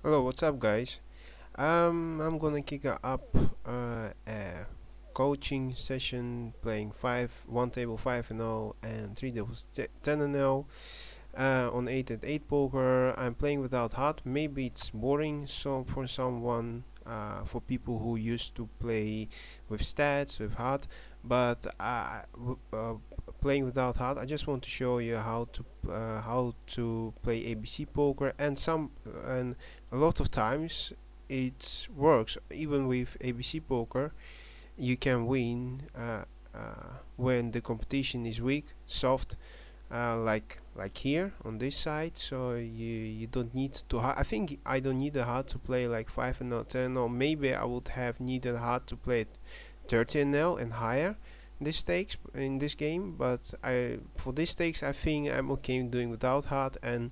Hello, what's up, guys? I'm gonna kick up a coaching session playing one table 5-0 and three tables 10-0 on 8 and 8 poker. I'm playing without HUD. Maybe it's boring so for someone, for people who used to play with stats with HUD, but playing without HUD, I just want to show you how to play ABC poker, and a lot of times it works. Even with ABC poker, you can win when the competition is weak, soft, like here on this side. So you don't need to I think I don't need a hard to play like 5 and not 10, or maybe I would have needed hard to play it 30 and now and higher this stakes in this game, but I for this stakes I think I'm okay doing without hard, and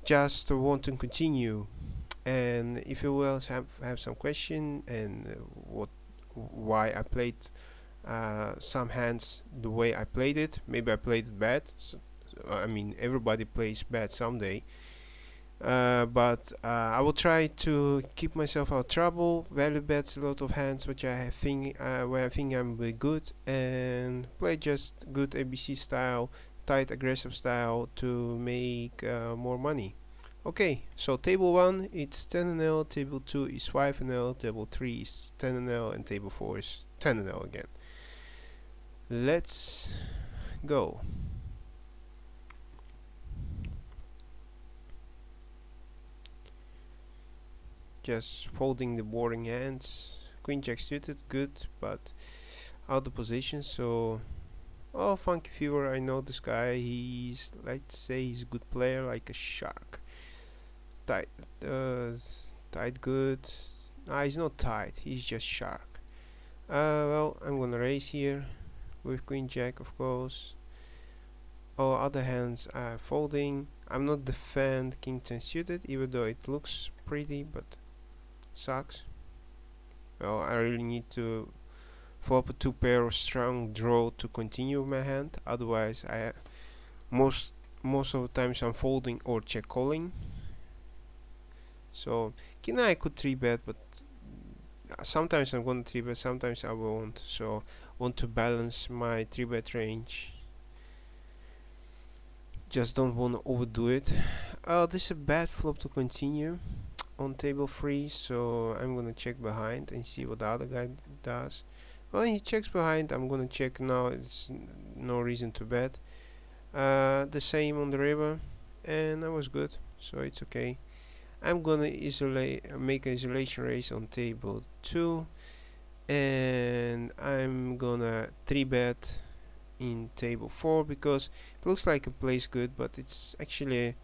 just want to continue. And if you will have some question and what why I played some hands the way I played it. Maybe I played it bad. I mean, everybody plays bad someday. But I will try to keep myself out of trouble. Value bets a lot of hands, which where I think I'm really good, and play just good ABC style, tight aggressive style to make more money. Okay, so table 1 it's 10-0, table 2 is 5-0, table 3 is 10-0, and table 4 is 10-0 again. Let's go. Just folding the boring hands. Queen jack suited, good, but out of position. So, oh, Funky Fever, I know this guy. He's, let's say, he's a good player, like a shark. Tight, uh, tight, good. Ah, he's not tight. He's just shark. Well, I'm gonna raise here with queen jack, of course. All other hands are folding. I'm not defend king 10 suited, even though it looks pretty, but sucks. Well, I really need to flop a 2 pair of strong draw to continue my hand. Otherwise, most of the times I'm folding or check calling. So king I could 3-bet, but sometimes I'm gonna 3-bet, sometimes I won't. So want to balance my 3-bet range. Just don't want to overdo it. This is a bad flop to continue on table 3, so I'm gonna check behind and see what the other guy does. Well, he checks behind, I'm gonna check now. It's no reason to bet. The same on the river, and I was good, so it's okay. I'm gonna make an isolation raise on table 2, and I'm gonna 3-bet in table 4 because it looks like it plays good, but it's actually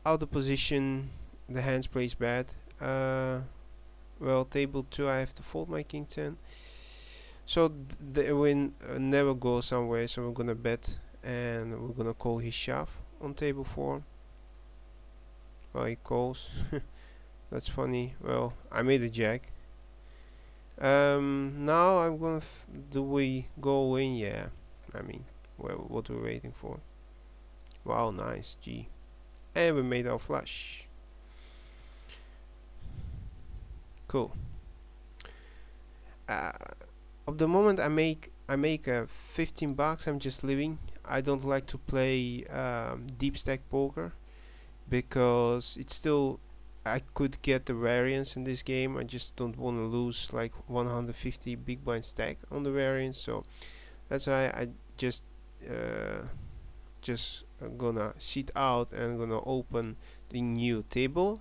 out of position. The hands plays bad. Well, table 2 I have to fold my king 10, so the win never goes somewhere. So we're gonna bet and we're gonna call his shove on table 4. Well, he calls. That's funny. Well, I made a jack. Now I'm gonna do we go in? Yeah, I mean, well, what we're waiting for. Wow, nice, G. And we made our flush. Cool. Of the moment I make 15 bucks, I'm just living. I don't like to play deep stack poker because it's still, I could get the variance in this game. I just don't want to lose like 150 big blind stack on the variance, so that's why I just gonna sit out and gonna open the new table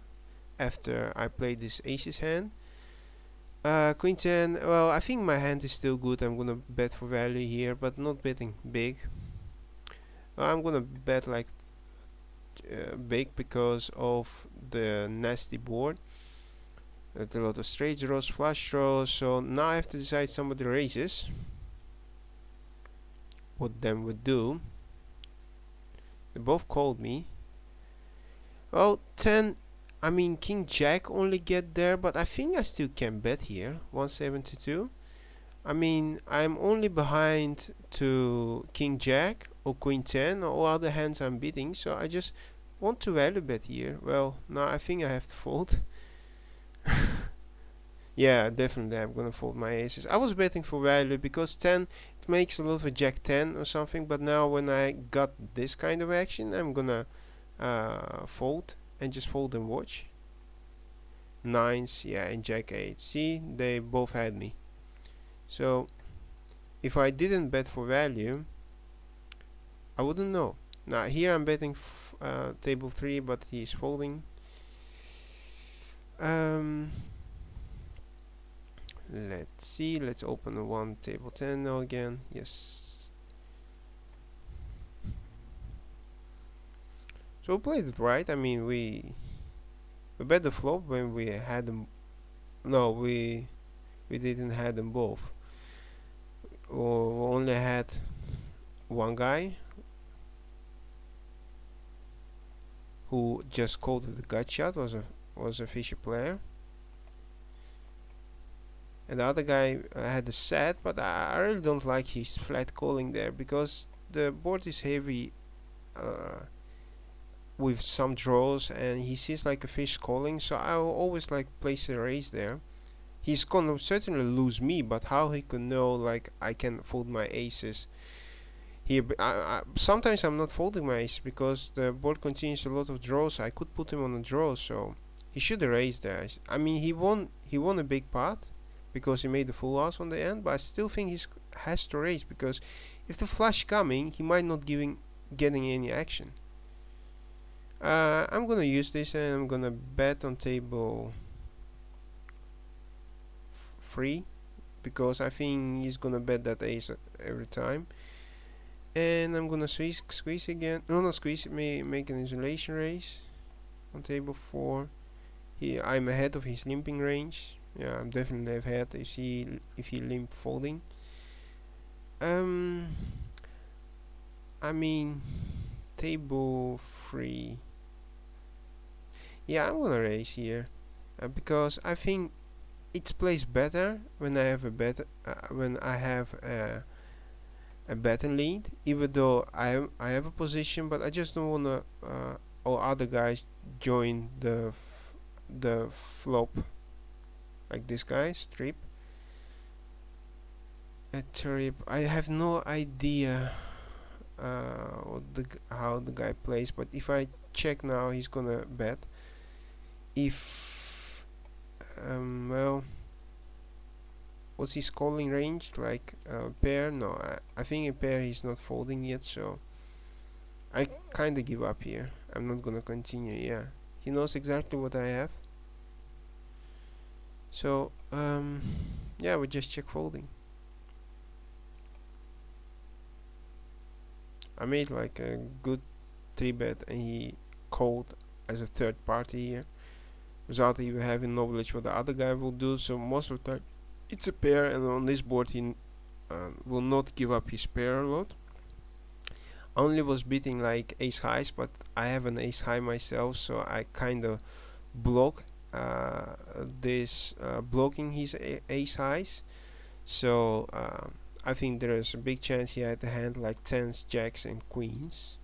after I play this aces hand. Queen 10, well, I think my hand is still good. I'm gonna bet for value here, but not betting big. I'm gonna bet like big because of the nasty board. There's a lot of straight draws, flush draws, so now I have to decide some of the raises. What them would do. They both called me. Well, 10, I mean king jack only get there, but I think I still can bet here. 172. I mean, I'm only behind to king jack or queen 10. All other hands I'm beating, so I just want to value bet here. Well, no, I think I have to fold. Yeah, definitely I'm gonna fold my aces. I was betting for value because 10 it makes a lot of a jack 10 or something, but now when I got this kind of action, I'm gonna fold and just fold and watch. Nines, yeah, and jack 8. See, they both had me. So if I didn't bet for value, I wouldn't know. Now here I'm betting table 3, but he's folding. Um, let's see. Let's open one table 10 now again. Yes. So we played it right. I mean, we bet the flop when we had them. No, we didn't have them both. We only had one guy who just called with a gut shot, was a fishy player, and the other guy had a set, but I really don't like his flat calling there because the board is heavy with some draws, and he sees like a fish calling, so I will always like place a raise there. He's gonna certainly lose me, but how he could know like I can fold my aces here? Sometimes I'm not folding my ace because the board contains a lot of draws. I could put him on a draw, so he should have raised there. I mean, he won a big pot because he made the full house on the end, but I still think he has to raise because if the flush coming, he might not getting any action. I'm gonna use this and I'm gonna bet on table 3 because I think he's gonna bet that ace every time. And I'm gonna squeeze again. No, not squeeze. Make an isolation raise on table 4. I'm ahead of his limping range. Yeah, I'm definitely ahead if he limp folding. I mean, table 3. Yeah, I'm gonna raise here because I think it plays better when I have a better lead, even though I have a position, but I just don't wanna or other guys join the flop like this guy strip. A trip. I have no idea how the guy plays, but if I check now, he's gonna bet. If well, what's his calling range? Like a pair? No, I think a pair he's not folding yet, so I kinda give up here. I'm not gonna continue. Yeah, he knows exactly what I have. So yeah, we just check folding. I made like a good 3-bet and he called as a third party here without even having knowledge what the other guy will do. So most of the time it's a pair, and on this board he will not give up his pair a lot. Only was beating like ace highs, but I have an ace high myself, so I kind of block blocking his ace highs. So I think there is a big chance he had a hand like 10s, jacks and queens.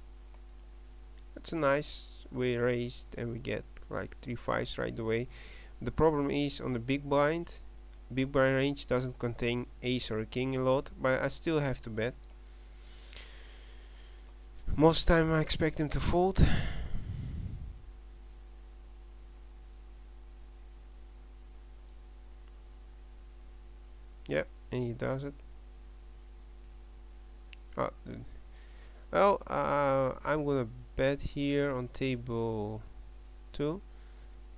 That's a nice, we raised and we get like 3 5s right away. The problem is on the big blind range doesn't contain ace or a king a lot, but I still have to bet. Most time I expect him to fold. Yep, and he does it. Well, I'm gonna bet here on table 2,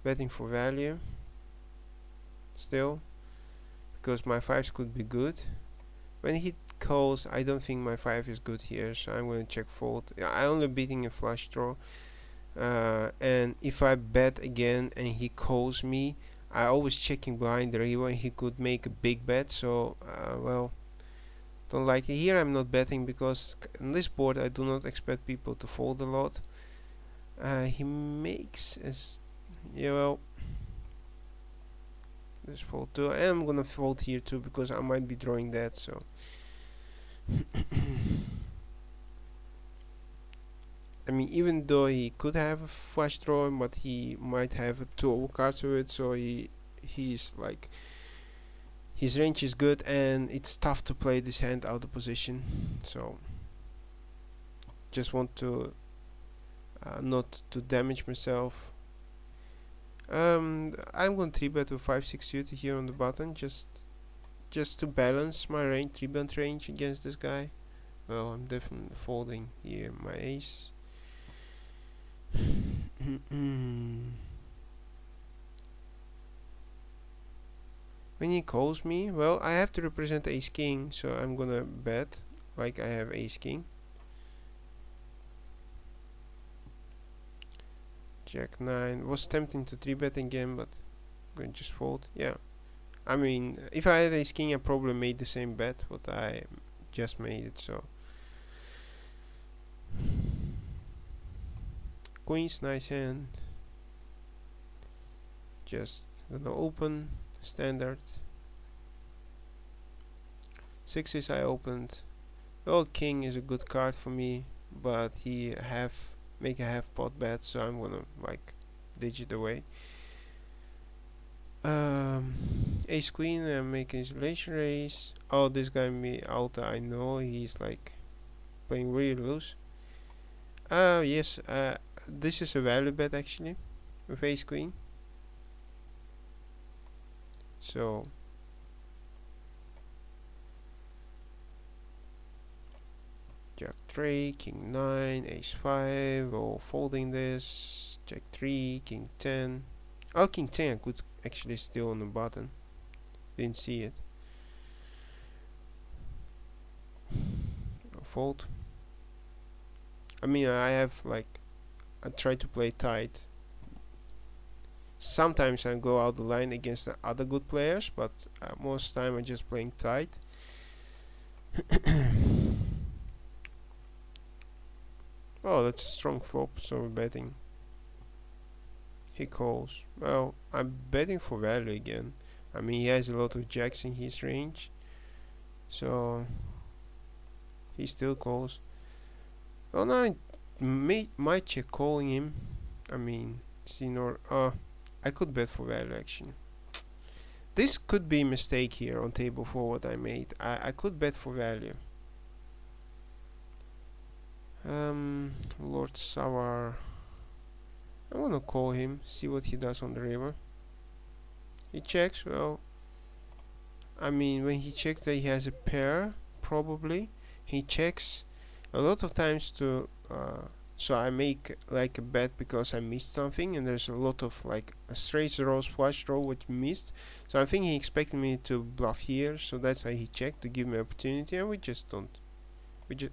betting for value still, because my 5s could be good. When he calls, I don't think my 5 is good here, so I'm gonna check fold. I only beating a flush draw, and if I bet again and he calls me, I always checking behind the river. He could make a big bet, so well, don't like it. Here I'm not betting because on this board I do not expect people to fold a lot. He makes as yeah, well, let's fold too. And I'm gonna fold here too because I might be drawing that, so I mean, even though he could have a flush draw, but he might have two overcards with it, so he's like his range is good, and it's tough to play this hand out of position. So just want to not to damage myself. I'm going to 3-bet with 5-6 suited here on the button, just to balance my range, 3-bet range against this guy. Well, I'm definitely folding here my ace. When he calls me, well, I have to represent ace king, so I'm gonna bet like I have ace king. Jack 9 was tempting to 3-bet again, but I'm gonna just fold. Yeah, I mean, if I had ace king, I probably made the same bet, but I just made it. So queen's nice hand. Just gonna open standard. Sixes I opened. Oh, king is a good card for me, but he make a half pot bet, so I'm gonna like ditch it away. Ace queen, I'm making isolation raise. Oh, this guy me Alta, I know he's like playing really loose. Yes, this is a value bet actually with ace queen. So Jack 3, King 9, Ace 5, oh, folding this, Jack 3, King 10. Oh, King 10 I could actually steal on the button. Didn't see it. Fold. I mean, I have like, I try to play tight. Sometimes I go out the line against the other good players, but most time I'm just playing tight. Oh, that's a strong flop, so we're betting. He calls. Well, I'm betting for value again. I mean, he has a lot of jacks in his range, so he still calls. Well, now I might check calling him. I mean, I could bet for value actually. This could be a mistake here on table 4 what I made. I could bet for value. Lord Savar. I wanna call him, see what he does on the river. He checks. Well, I mean, when he checks that he has a pair, probably he checks a lot of times to so I make like a bet because I missed something, and there's a lot of like a straight draws, flush draw which missed. So I think he expected me to bluff here, so that's why he checked to give me opportunity, and we just don't.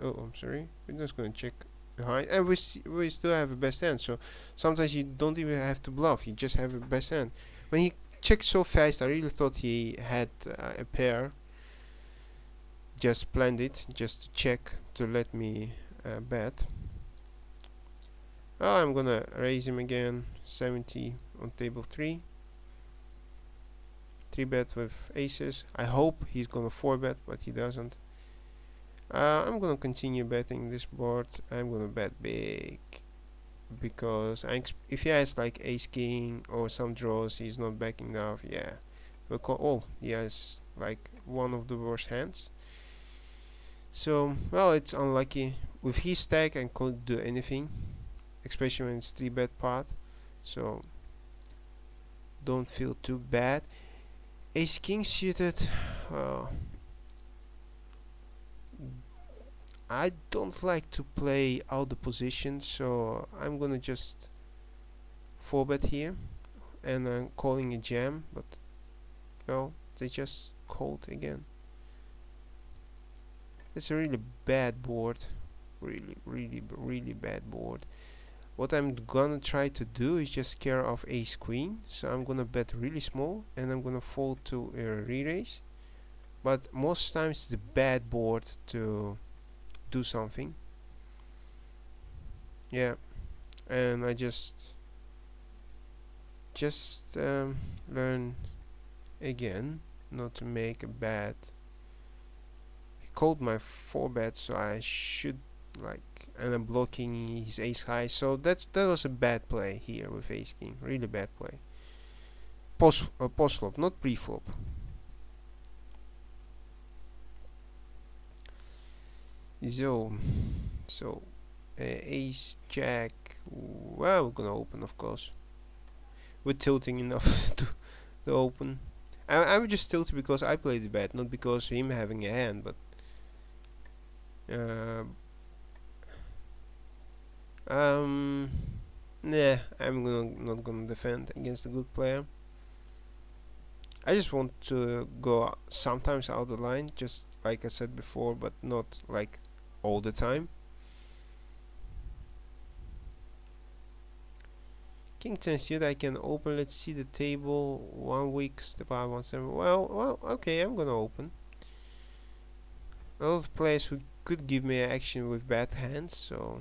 Oh, I'm sorry, we're just gonna check behind, and we still have a best hand. So sometimes you don't even have to bluff, you just have a best hand. When he checked so fast, I really thought he had a pair. Just planned it just to check to let me bet. Oh, I'm gonna raise him again. 70 on table 3. 3-bet with aces. I hope he's gonna 4-bet, but he doesn't. I'm gonna continue betting this board. I'm gonna bet big because if he has like ace king or some draws, he's not backing off. Yeah, we'll call. Oh, he has like one of the worst hands. So well, it's unlucky. With his stack, I couldn't do anything, especially when it's 3-bet pot. So don't feel too bad. Ace king suited. Well, I don't like to play out the position, so I'm gonna just 4-bet here, and I'm calling a jam, but well, they just called again. It's a really bad board, really bad board. What I'm gonna try to do is just scare off ace queen, so I'm gonna bet really small, and I'm gonna fold to a re-raise. But most times it's a bad board to do something. Yeah, and I just learn again not to make a bad. He called my 4-bet, so I should like, and I'm blocking his ace high. So that was a bad play here with ace king. Really bad play. Post flop, not pre flop. So ace jack. Well, we're gonna open, of course. We're tilting enough to open. I'm just tilted because I played the bet, not because him having a hand. But uh, um, nah, not gonna defend against a good player. I just want to go sometimes out the line, just like I said before, but not like all the time. King 10 suit, I can open. Let's see the table. 1 week, step out 1-7. Well, okay, I'm gonna open. A lot of players who could give me action with bad hands, so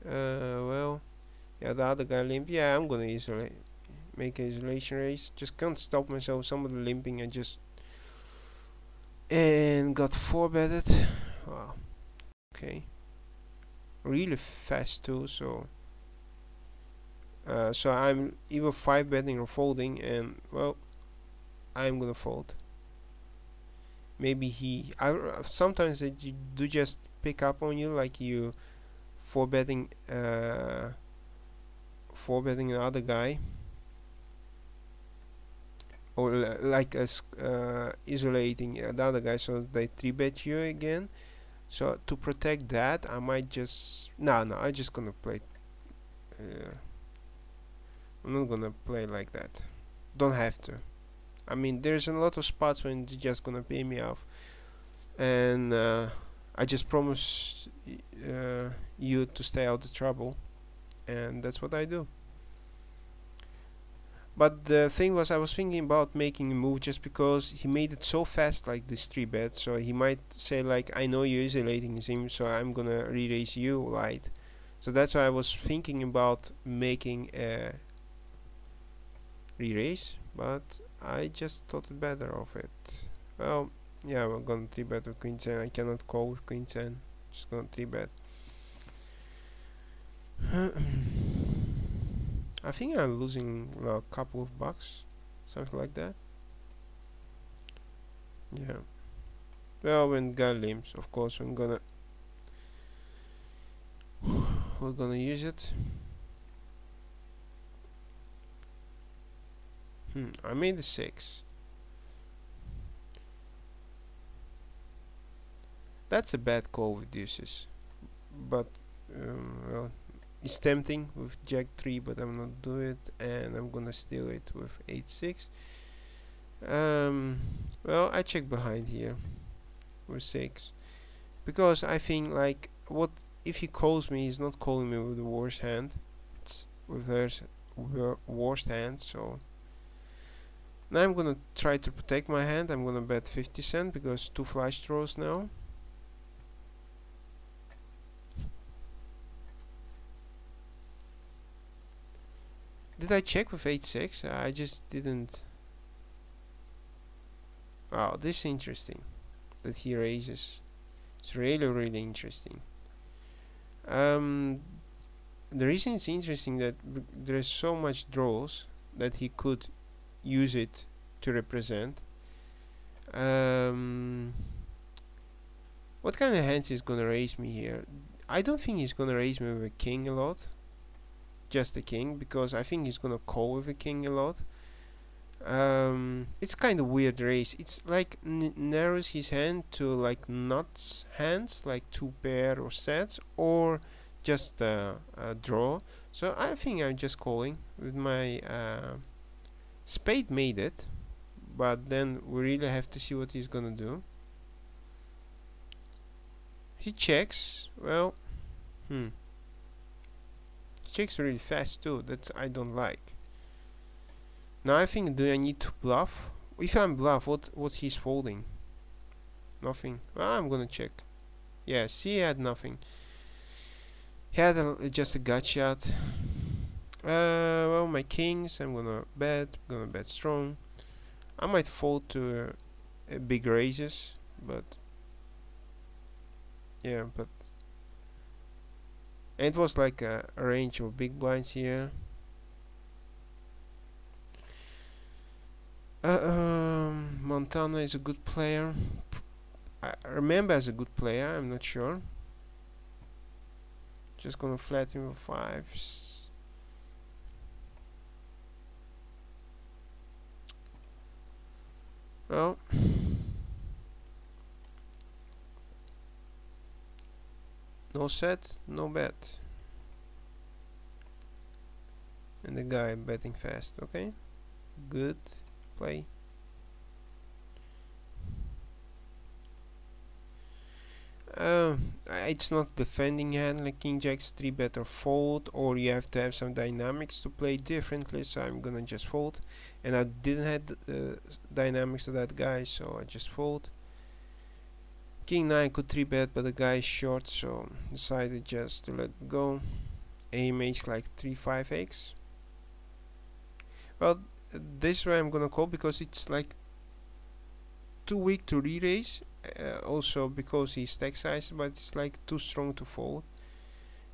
well, yeah, the other guy limp. Yeah, I'm gonna isolate, make an isolation race. Just can't stop myself. Somebody limping and got 4-betted. Wow. Okay. Really fast too. So I'm either 5-betting or folding, and well, I'm gonna fold. Maybe sometimes they do just pick up on you, like you 4-betting another guy, or like us isolating the other guy, so they 3-bet you again. So to protect that, I might just I'm just gonna play. I'm not gonna play like that. Don't have to. I mean, there's a lot of spots when it's just gonna pay me off, and I just promise you to stay out of trouble, and that's what I do. But the thing was, I was thinking about making a move just because he made it so fast, like this 3-bet. So he might say like, I know you're isolating him, so I'm gonna re-raise you light. So that's why I was thinking about making a re-raise, but I just thought better of it. Well, yeah, we're gonna 3-bet with queen 10. I cannot call with queen 10. Just gonna 3-bet. I think I'm losing a couple of bucks, something like that. Yeah. Well, when guy limps, of course, we're gonna use it. I made a 6. That's a bad call with deuces, but well, it's tempting with jack 3, but I'm not do it, and I'm gonna steal it with 8-6. Well, I check behind here with 6, because I think like, what if he calls me? He's not calling me with the worst hand. It's with hers worst hand. So now I'm gonna try to protect my hand. I'm gonna bet 50 cent because 2 flush draws now. Did I check with 8-6? I just didn't. Oh, this is interesting that he raises. It's really interesting. The reason it's interesting that there's so much draws that he could use it to represent. What kind of hands is gonna raise me here? I don't think he's gonna raise me with a king a lot. Just a king, because I think he's gonna call with a king a lot. It's kind of weird race. It's like narrows his hand to like nuts hands, like 2 pair or sets, or just a draw. So I think I'm just calling with my spade made it, but then we really have to see what he's gonna do. He checks. Well, he checks really fast too. That I don't like. Now I think, do I need to bluff? If I'm bluff, what he's folding? Nothing. Well, I'm gonna check. Yeah, see, he had nothing. He had just a gut shot. Well, my kings, I'm gonna bet strong. I might fold to big raises, but Yeah, but it was like a range of big blinds here. Montana is a good player. I remember as a good player. I'm not sure. Just gonna flatten with fives. Well, no set, no bet. And the guy betting fast. Okay, good play. It's not defending hand like king jacks 3 bet or fold, or you have to have some dynamics to play differently, so I'm gonna just fold. And I didn't have dynamics to that guy, so I just fold. King 9 could 3 bet, but the guy is short, so decided just to let it go. A makes like 3-5x. Well, this way I'm gonna call because it's like too weak to re-raise. Also because he's stack size, but it's like too strong to fold.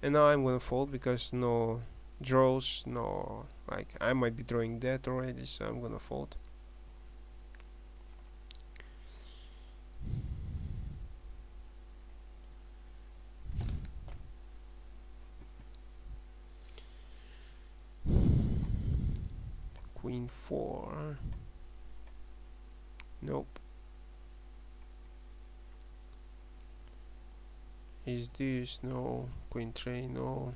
And now I'm gonna fold because no draws, no, like I might be drawing that already, so I'm gonna fold. Queen 4. Nope. Ace deuce, no. Queen 3, no.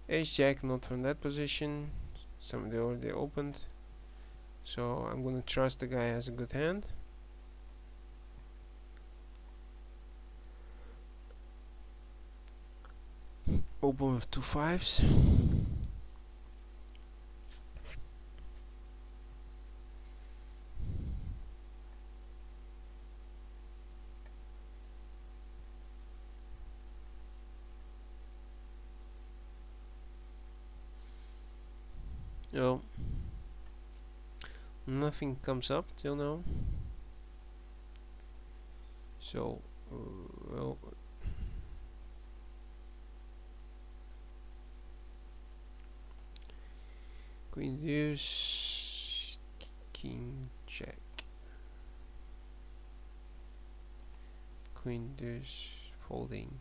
Ace jack, not from that position. Somebody already opened. So I'm gonna trust the guy has a good hand. Open with 2 5s. No, nothing comes up till now. So, well, queen deuce, king jack, queen deuce, folding.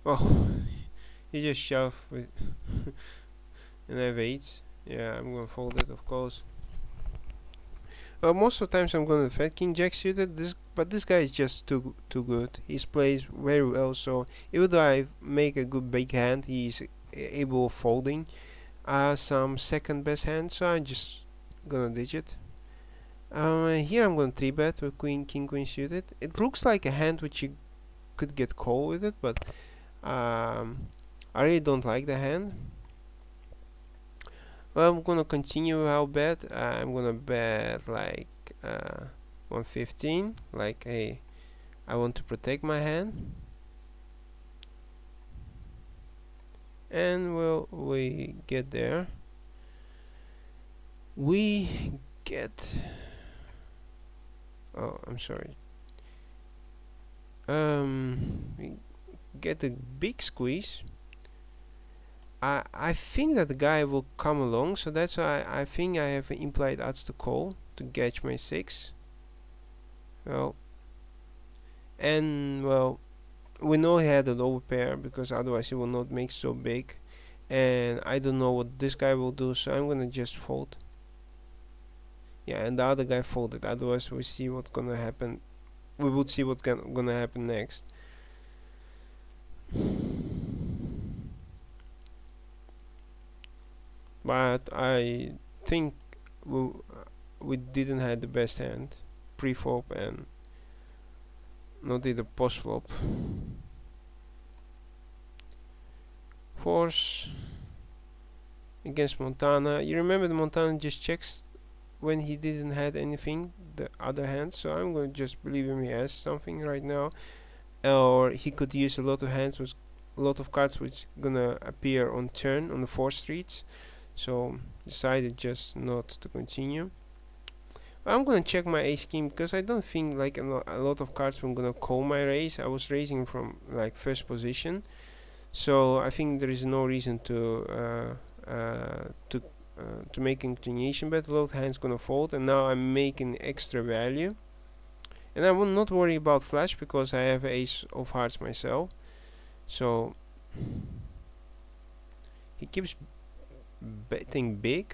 Oh, he just shove with and I have 8. Yeah, I'm gonna fold it, of course. Most of the times I'm gonna defend king jack suited. But this guy is just too good. He plays very well. So even though I make a good big hand, he's able of folding some second best hand. So I'm just gonna ditch it. Here I'm gonna 3 bet with king queen suited. It looks like a hand which you could get called with it, but I really don't like the hand. Well, I'm gonna continue our bet. I'm gonna bet like 115. Like, hey, I want to protect my hand. And well, we get there. We get. Oh, I'm sorry. We get a big squeeze. I think that the guy will come along, so that's why I think I have implied odds to call to catch my 6. Well, and well, we know he had an overpair because otherwise he will not make so big, and I don't know what this guy will do, so I'm gonna just fold. Yeah, and the other guy folded. Otherwise, we see what's gonna happen. We would see what's gonna happen next. But I think we didn't have the best hand pre-flop and not either post-flop. Force against Montana. You remember the Montana just checks when he didn't have anything, the other hand, so I'm going to just believe him he has something right now. Or he could use a lot of hands with a lot of cards which gonna appear on turn on the 4 streets. So decided just not to continue. I'm gonna check my ace king because I don't think like a lot of cards I'm gonna call my raise. I was raising from like first position, so I think there is no reason to make a continuation bet. A lot of hands gonna fold, and now I'm making extra value. And I will not worry about flash because I have ace of hearts myself. So he keeps betting big.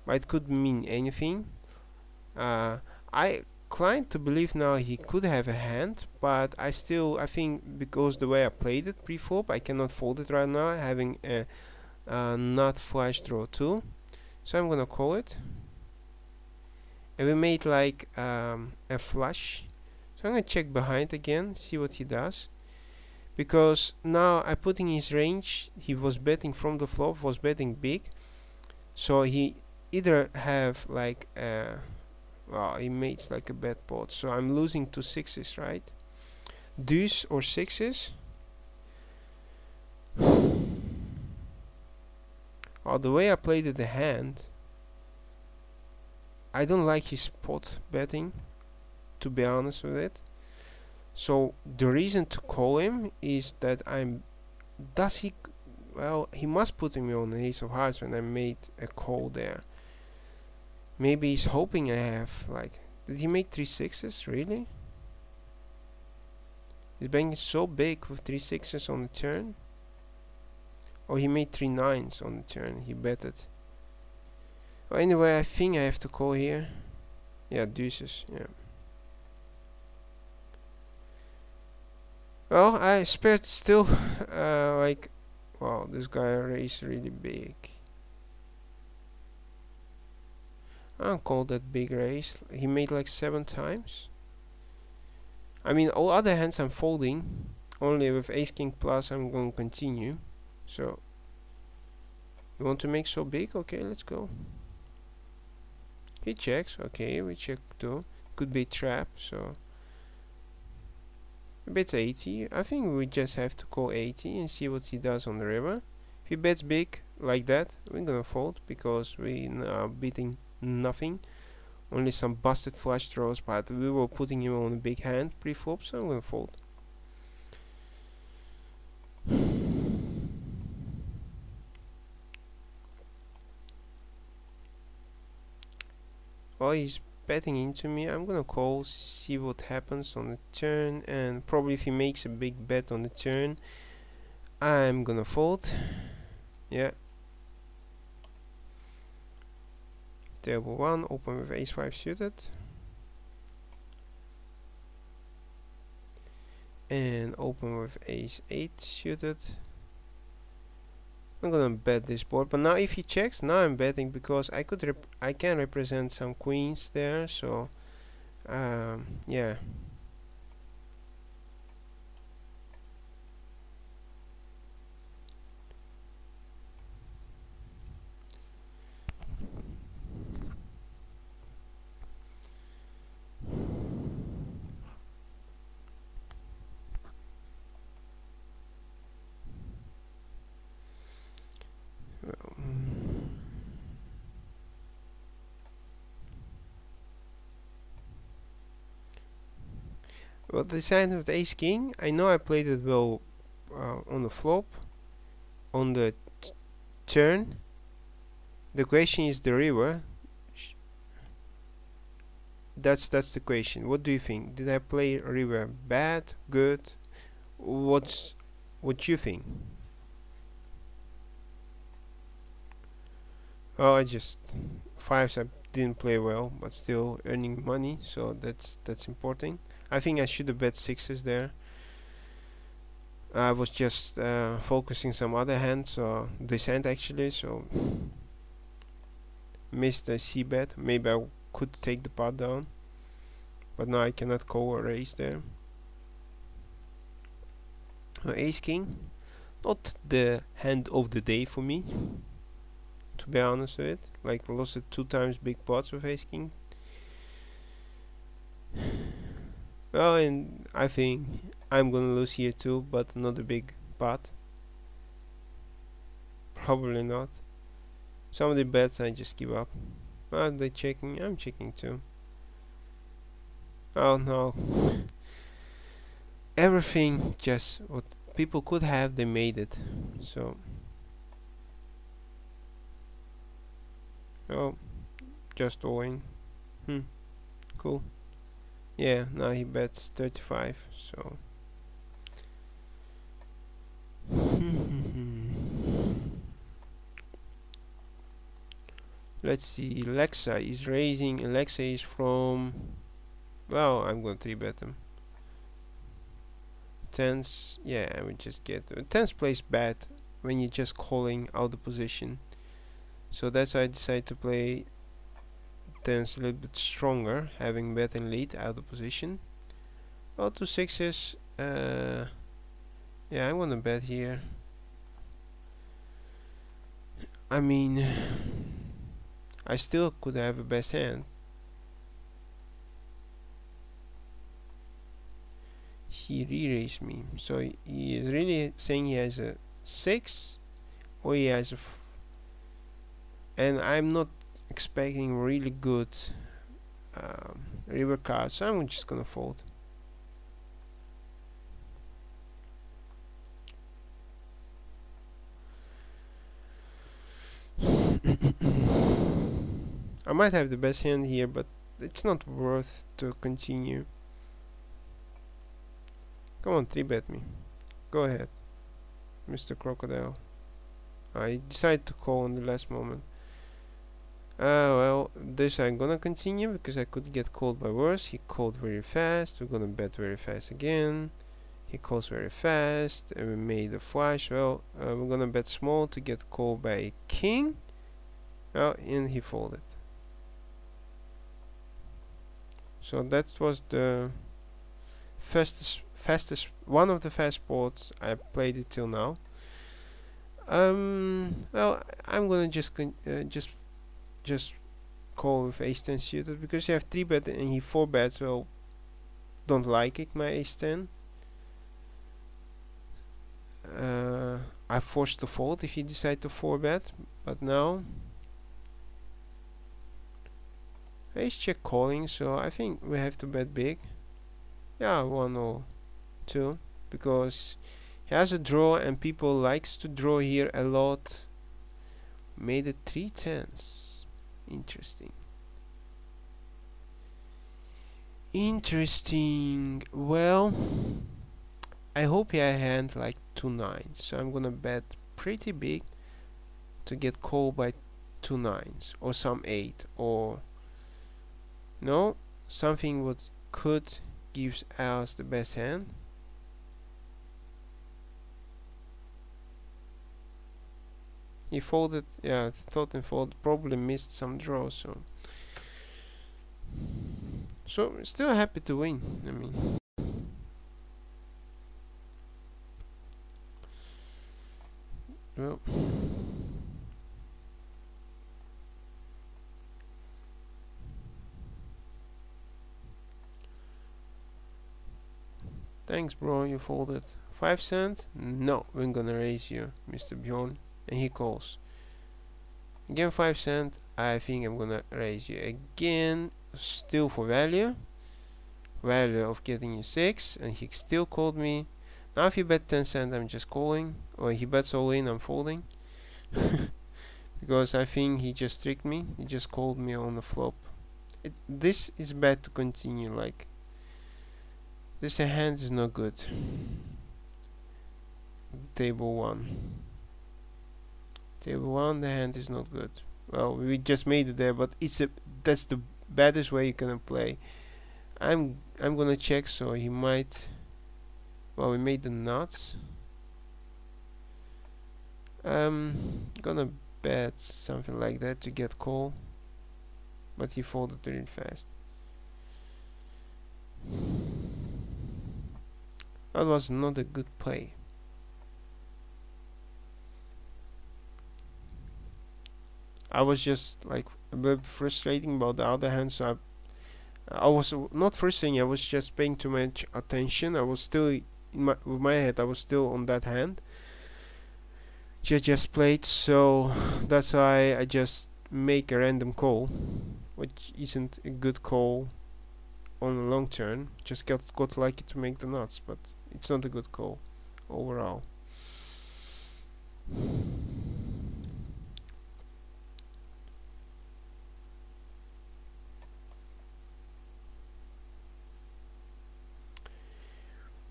But it could mean anything. I inclined to believe now he could have a hand, but I think because the way I played it pre-flop, I cannot fold it right now, having a not flush draw 2. So I'm gonna call it. And we made like a flush. So I'm gonna check behind again, see what he does. Because now I put in his range, he was betting from the flop, was betting big. So he either have like well, he makes like a bad pot. So I'm losing to sixes, right? Deuce or sixes. Oh, the way I played the hand, I don't like his pot betting, to be honest with it. So the reason to call him is that does he, well, he must put me on the ace of hearts when I made a call there. Maybe he's hoping I have like, did he make 3 sixes, really? His bank is so big with 3 sixes on the turn. Oh, he made 3 nines on the turn, he betted. Well, anyway, I think I have to call here. Yeah, deuces, yeah. Well, I spared still, like, wow, this guy raised really big. I'll call that big raise. He made like 7 times. I mean, all other hands I'm folding. Only with ace king plus I'm going to continue. So, you want to make so big? Okay, let's go. He checks. Okay, we check too. Could be trap, so he bets 80. I think we just have to call 80 and see what he does on the river. If he bets big like that, we're gonna fold because we are beating nothing. Only some busted flush draws, but we were putting him on a big hand pre-flop, so I'm gonna fold. Well, he's betting into me. I'm gonna call, see what happens on the turn, and probably if he makes a big bet on the turn, I'm gonna fold. Yeah. Table 1, open with ace 5 suited. And open with ace 8 suited. I'm gonna bet this board, but now if he checks, now I'm betting because I can represent some queens there, so yeah. Well, the side of the ace king, I know I played it well on the flop, on the turn. The question is the river. That's the question. What do you think? Did I play river bad, good? What you think? Oh, I just fives I didn't play well, but still earning money, so that's important. I think I should have bet sixes there. I was just focusing some other hands, or descent actually, so missed a c bet. Maybe I could take the pot down, but now I cannot call or raise there. Ace king, not the hand of the day for me, to be honest with it. Like, lost it 2 times big pots with ace king. Well, and I think I'm gonna lose here too, but not a big pot. Probably not. Some of the bets I just give up. Are they checking? I'm checking too. Oh no. Everything just what people could have, they made it. So, oh, just all in. Hmm, cool. Yeah, now he bets 35, so. Let's see, Alexa is raising. Alexa is from. Well, I'm going to 3-bet him. Tens, yeah, I would just get. Tens plays bad when you're just calling out the position. So that's why I decided to play tens a little bit stronger, having bet and lead out of position. Well, 2 6s. Yeah, I'm gonna bet here. I mean, I still could have a best hand. He re-raised me, so he is really saying he has a 6 or he has a and I'm not expecting really good river cards, so I'm just gonna fold. I might have the best hand here, but it's not worth to continue. Come on, 3-bet me. Go ahead, Mr. Crocodile. I decided to call in the last moment. Well, this I'm gonna continue because I could get called by worse. He called very fast. We're gonna bet very fast again. He calls very fast, and we made a flush. Well, we're gonna bet small to get called by a king. Well, and he folded. So that was the fastest one of the fast boards I played it till now. Well, I'm gonna just call with ace 10 suited because you have 3-bet and he 4-bets. Well, don't like it, my ace 10. I forced to fold if he decide to 4-bet, but now ace check calling, so I think we have to bet big. Yeah, 1 or 2, because he has a draw and people likes to draw here a lot. Made it 3 tens. Interesting. Interesting. Well, I hope he had a hand like 2 9s, so I'm gonna bet pretty big to get called by 2 9s or some 8 or no, something what could gives us the best hand. He folded, yeah, thought and fold, probably missed some draws, so still happy to win. I mean, well, thanks bro, you folded. 5 cent? No, we're gonna raise you, Mr. Bjorn. And he calls. Again 5 cent, I think I'm gonna raise you again, still for value of getting you 6, and he still called me. Now if he bet 10 cent, I'm just calling, or he bets all in, I'm folding. Because I think he just tricked me, he just called me on the flop. This is bad to continue, like this hand is not good. Table 1, the hand is not good. Well, we just made it there, but that's the baddest way you can play. I'm gonna check, so he might. Well, we made the nuts. Gonna bet something like that to get call, but he folded really fast. That was not a good play. I was just like a bit frustrating about the other hand, so I was not frustrating. I was just paying too much attention. I was still in with my head. I was still on that hand. Just played, so that's why I just make a random call, which isn't a good call on a long turn. Just got lucky to make the nuts, but it's not a good call overall.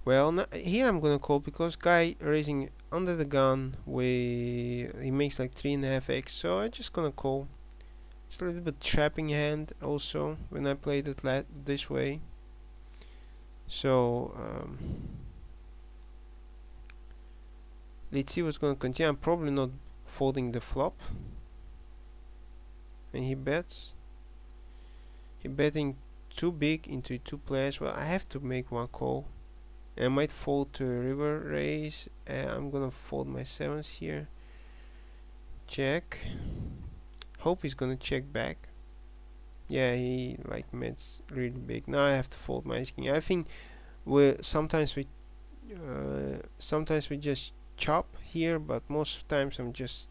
Well, here I'm gonna call because guy raising under the gun, he makes like 3.5x, so I'm just gonna call. It's a little bit trapping hand also when I played it this way. So let's see what's gonna continue. I'm probably not folding the flop when he bets. He betting too big into two players. Well, I have to make one call. I might fold to a river raise. I'm gonna fold my sevens here. Check. Hope he's gonna check back. Yeah, he like bets really big. Now I have to fold my ace king. I think sometimes we just chop here, but most of the times I'm just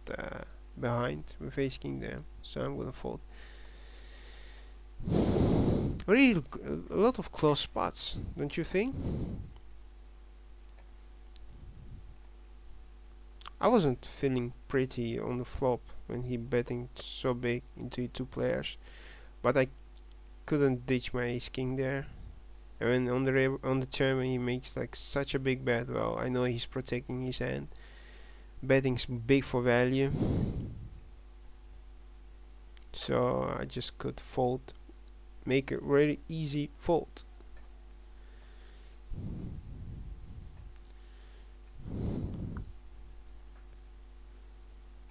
behind with ace king there. So I'm gonna fold. Really, a lot of close spots, don't you think? I wasn't feeling pretty on the flop when he betting so big into two players, but I couldn't ditch my ace king there. And on the turn when he makes like such a big bet, well, I know he's protecting his hand. Betting's big for value, so I just could fold, make a really easy fold.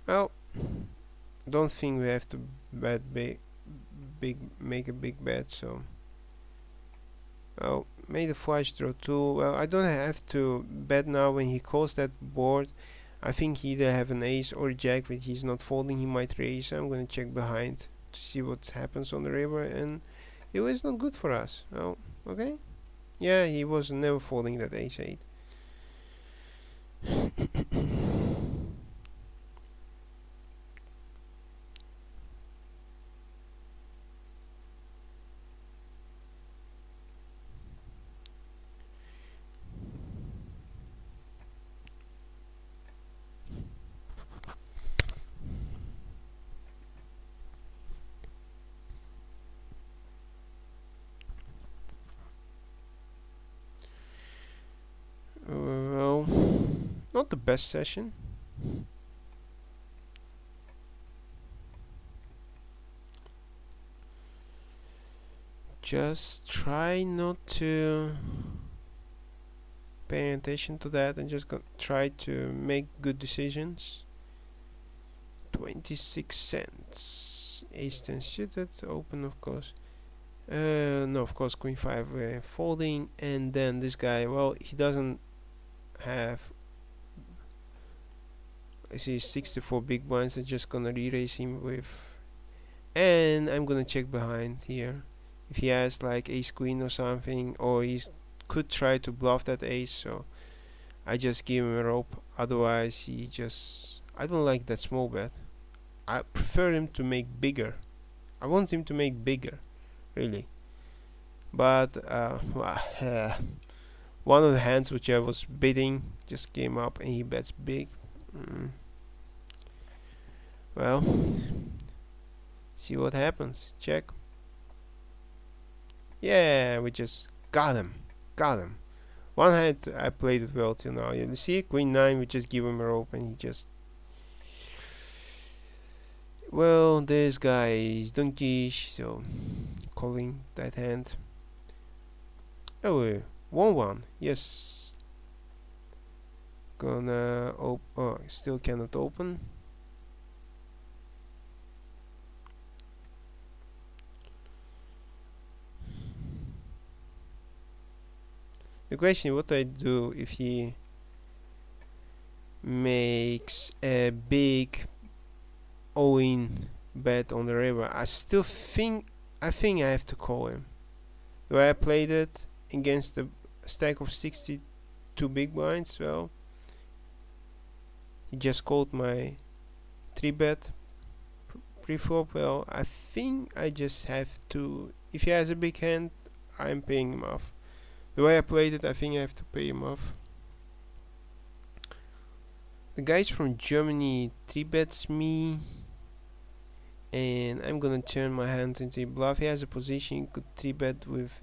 Well, don't think we have to bet make a big bet, so well, made a flush draw 2. Well, I don't have to bet now when he calls that board. I think he either have an ace or a jack, but he's not folding. He might raise. I'm gonna check behind to see what happens on the river, and it was not good for us. Oh, okay. Yeah, he was never folding that ace 8. Well, not the best session. Just try not to pay attention to that and just try to make good decisions. 26 cents. Ace 10 suited, open of course. No, of course, queen 5 folding, and then this guy, well, he doesn't have, I see 64 big blinds. I'm just gonna re-raise him with, and I'm gonna check behind here if he has like ace queen or something, or he could try to bluff that ace, so I just give him a rope. Otherwise he just, I don't like that small bet. I prefer him to make bigger. I want him to make bigger, really. But one of the hands which I was bidding just came up and he bets big. Well, see what happens. Check. Yeah, we just got him. One hand I played it well till now. You see, queen 9, we just give him a rope and he just, well, this guy is donkeyish, so calling that hand. Oh, 1-1, yes. Gonna oh, still cannot open. The question is what I do if he makes a big all-in bet on the river. I think I have to call him. The way I played it against a stack of 62 big blinds, well, he just called my 3-bet pre-flop. Well, I think I just have to. If he has a big hand, I'm paying him off. The way I played it, I think I have to pay him off. The guys from Germany 3-bets me, and I'm gonna turn my hand into a bluff. He has a position you could 3-bet with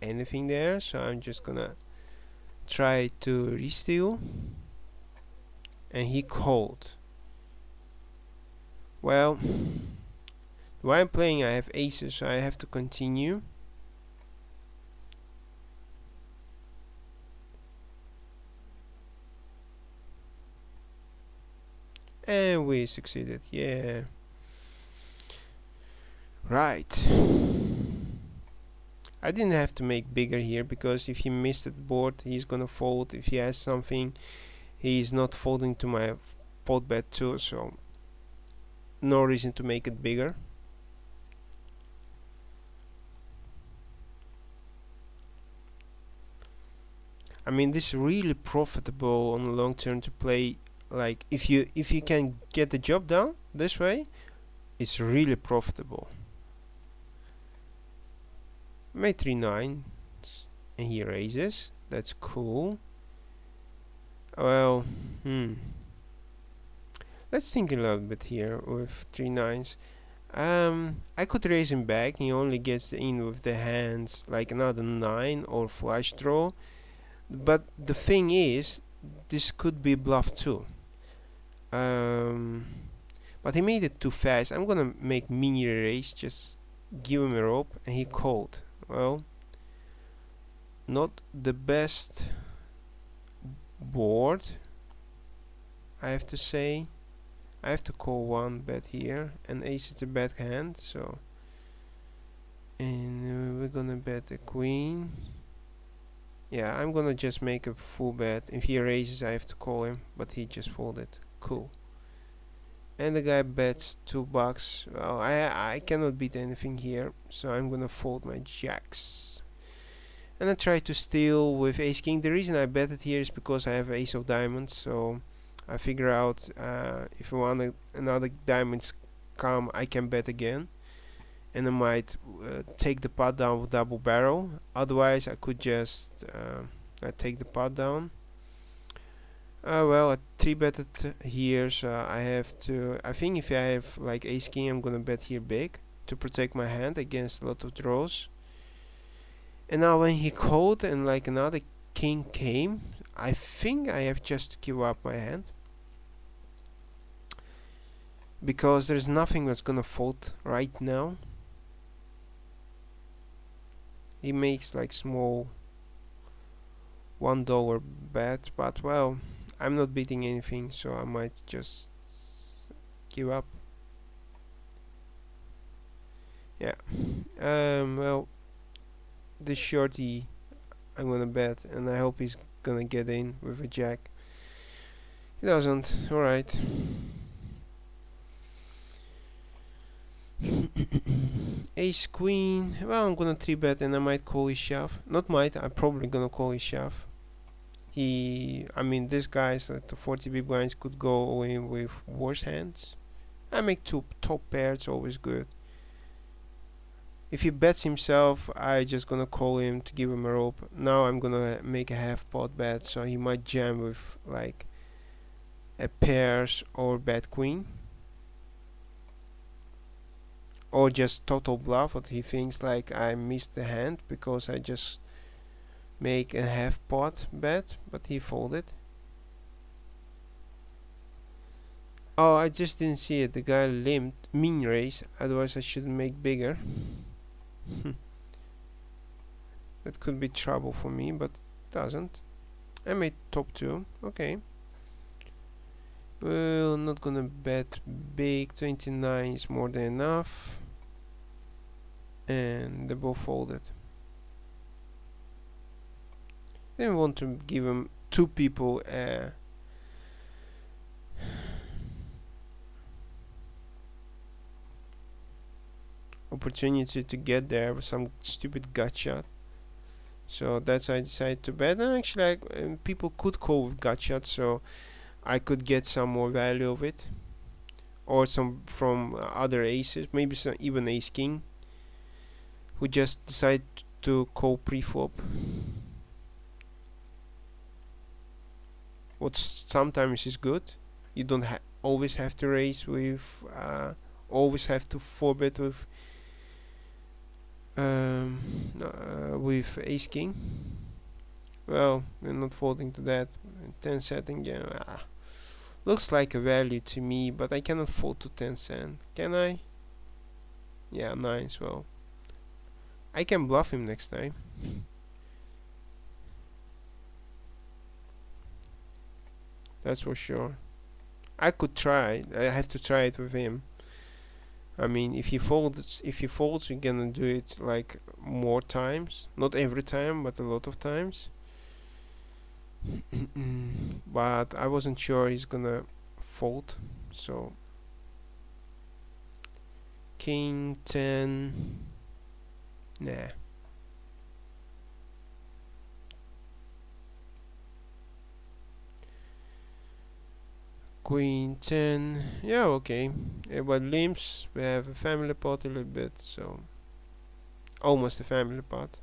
anything there, so I'm just gonna try to re-steal, and he called. Well, the way I'm playing, I have aces, so I have to continue. And we succeeded, yeah. Right. I didn't have to make bigger here, because if he missed the board, he's gonna fold. If he has something, he's not folding to my pot bet too, so no reason to make it bigger. I mean, this is really profitable on the long term to play. Like, if you can get the job done this way, it's really profitable. Made 3 9s, and he raises. That's cool. Well, let's think a little bit here with 3 9s. I could raise him back. He only gets in with the hands like another 9 or flush draw. But the thing is, this could be bluff too. But he made it too fast. I'm gonna make mini raise, just give him a rope, and he called. Well, not the best board, I have to say. I have to call one bet here, and ace is a bad hand, so. And we're gonna bet a queen. Yeah, I'm gonna just make a full bet. If he raises, I have to call him, but he just folded. Cool. And the guy bets $2. Well, I cannot beat anything here, so I'm gonna fold my jacks. And I try to steal with ace king. The reason I bet it here is because I have ace of diamonds, so I figure out if I want another diamonds come, I can bet again. And I might take the pot down with double barrel. Otherwise, I could just take the pot down. Well, I 3-betted here, so I have to. I think if I have like ace king, I'm gonna bet here big to protect my hand against a lot of draws. And now when he called and like another king came, I think I have just to give up my hand, because there's nothing that's gonna fold right now. He makes like small $1 bet, but well, I'm not beating anything, so I might just give up. Yeah. Well, this shorty I'm gonna bet, and I hope he's gonna get in with a jack. He doesn't. Alright. Ace queen. Well, I'm gonna 3-bet, and I might call his shove. Not might, I'm probably gonna call his shove. I mean, this guy's at the 40 big blinds could go in with worse hands. I make 2 top pairs, always good. If he bets himself, I just gonna call him to give him a rope. Now I'm gonna make a half pot bet, so he might jam with like a pairs or bad queen, or just total bluff. What he thinks like I missed the hand because I just make a half pot bet, but he folded. Oh, I just didn't see it. The guy limped min raise, otherwise I should make bigger. That could be trouble for me, but doesn't. I made top 2. Okay. Well, not gonna bet big. 29 is more than enough. And they both folded. Didn't want to give him 2 people opportunity to get there with some stupid gut shot. So that's why I decided to bet. And actually, people could call with gut shot, so I could get some more value of it. or some from other aces, maybe some, even ace king, who just decide to call pre-flop. What sometimes is good. You don't always have to raise with, always have to 4-bet with ace king. Well, we're not folding to that. 10 setting, yeah. Looks like a value to me, but I cannot fold to 10 cent. Can I? Yeah, nice. Well, I can bluff him next time. That's for sure. I could try. I have to try it with him. I mean, if he folds, we're gonna do it like more times. Not every time, but a lot of times. But I wasn't sure he's gonna fold, so king 10. Nah. Queen 10. Yeah, okay. But limps, we have a family pot a little bit, so almost a family pot.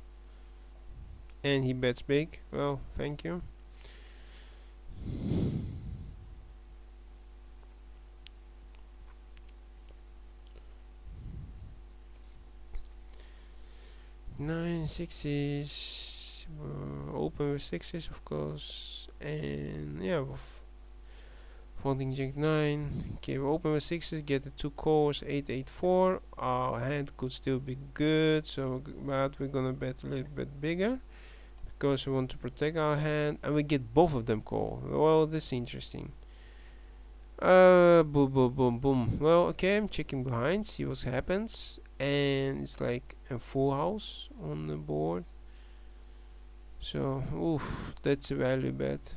And he bets big. Well, thank you. Nine sixes. Open with sixes, of course. And yeah, folding jack 9. Okay, we open with sixes, get the 2 calls, 8-8-4. Our hand could still be good, so but we're gonna bet a little bit bigger because we want to protect our hand, and we get both of them called. Well, this is interesting. Boom, boom, boom, boom. Well, okay, I'm checking behind, see what happens, and it's like a full house on the board. So, oof, that's a value bet.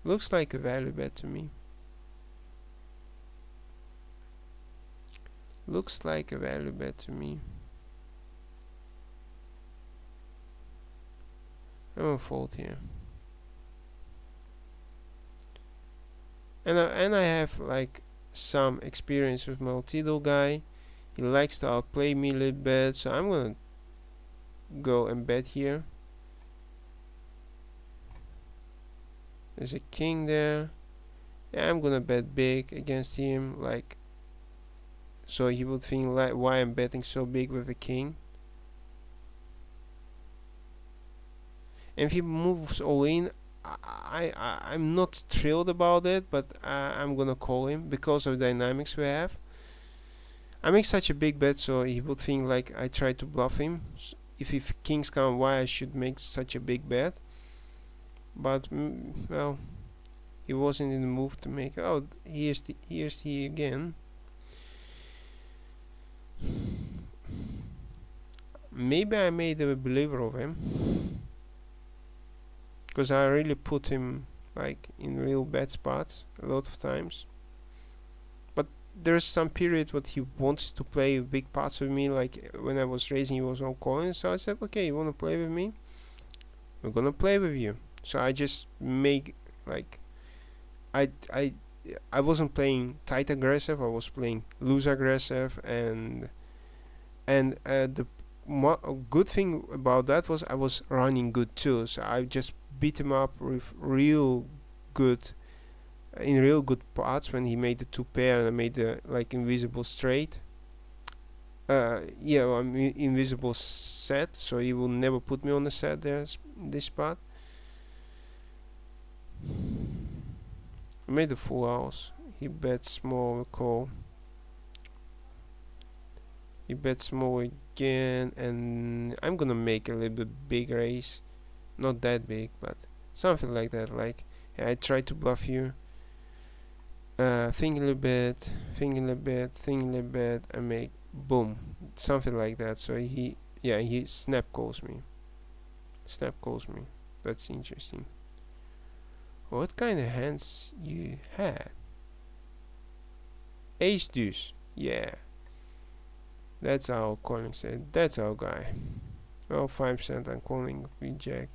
Looks like a value bet to me. Looks like a value bet to me. I'm gonna fold here. And I have like some experience with my Altido guy. He likes to outplay me a little bit, so I'm gonna go and bet here. There's a king there. Yeah, I'm gonna bet big against him, like, so he would think like, why I'm betting so big with a king. And if he moves all in, I'm not thrilled about it, but I'm gonna call him because of the dynamics we have. I make such a big bet, so he would think like I try to bluff him. If kings come, why I should make such a big bet? But well, he wasn't in the mood to make. Oh, here's he again. Maybe I made a believer of him, because I really put him like in real bad spots a lot of times. But there's some period what he wants to play big pots with me, like when I was raising he was all calling, so I said, okay, you wanna play with me? We're gonna play with you. So I just make like I wasn't playing tight aggressive, I was playing loose aggressive, and the good thing about that was I was running good too, so I just beat him up with real good pots when he made the 2 pair and I made the like invisible straight. Yeah, well, invisible set, so he will never put me on the set there, this spot. I made the full house. He bets small, call. He bets small again, and I'm gonna make a little bit big raise. Not that big, but something like that. Like, yeah, I try to bluff you. Think a little bit, think a little bit, think a little bit, and make boom, something like that. So he snap calls me. Snap calls me. That's interesting. What kind of hands you had? Ace deuce. Yeah. That's our calling set. That's our guy. Well, 5% I'm calling with jack.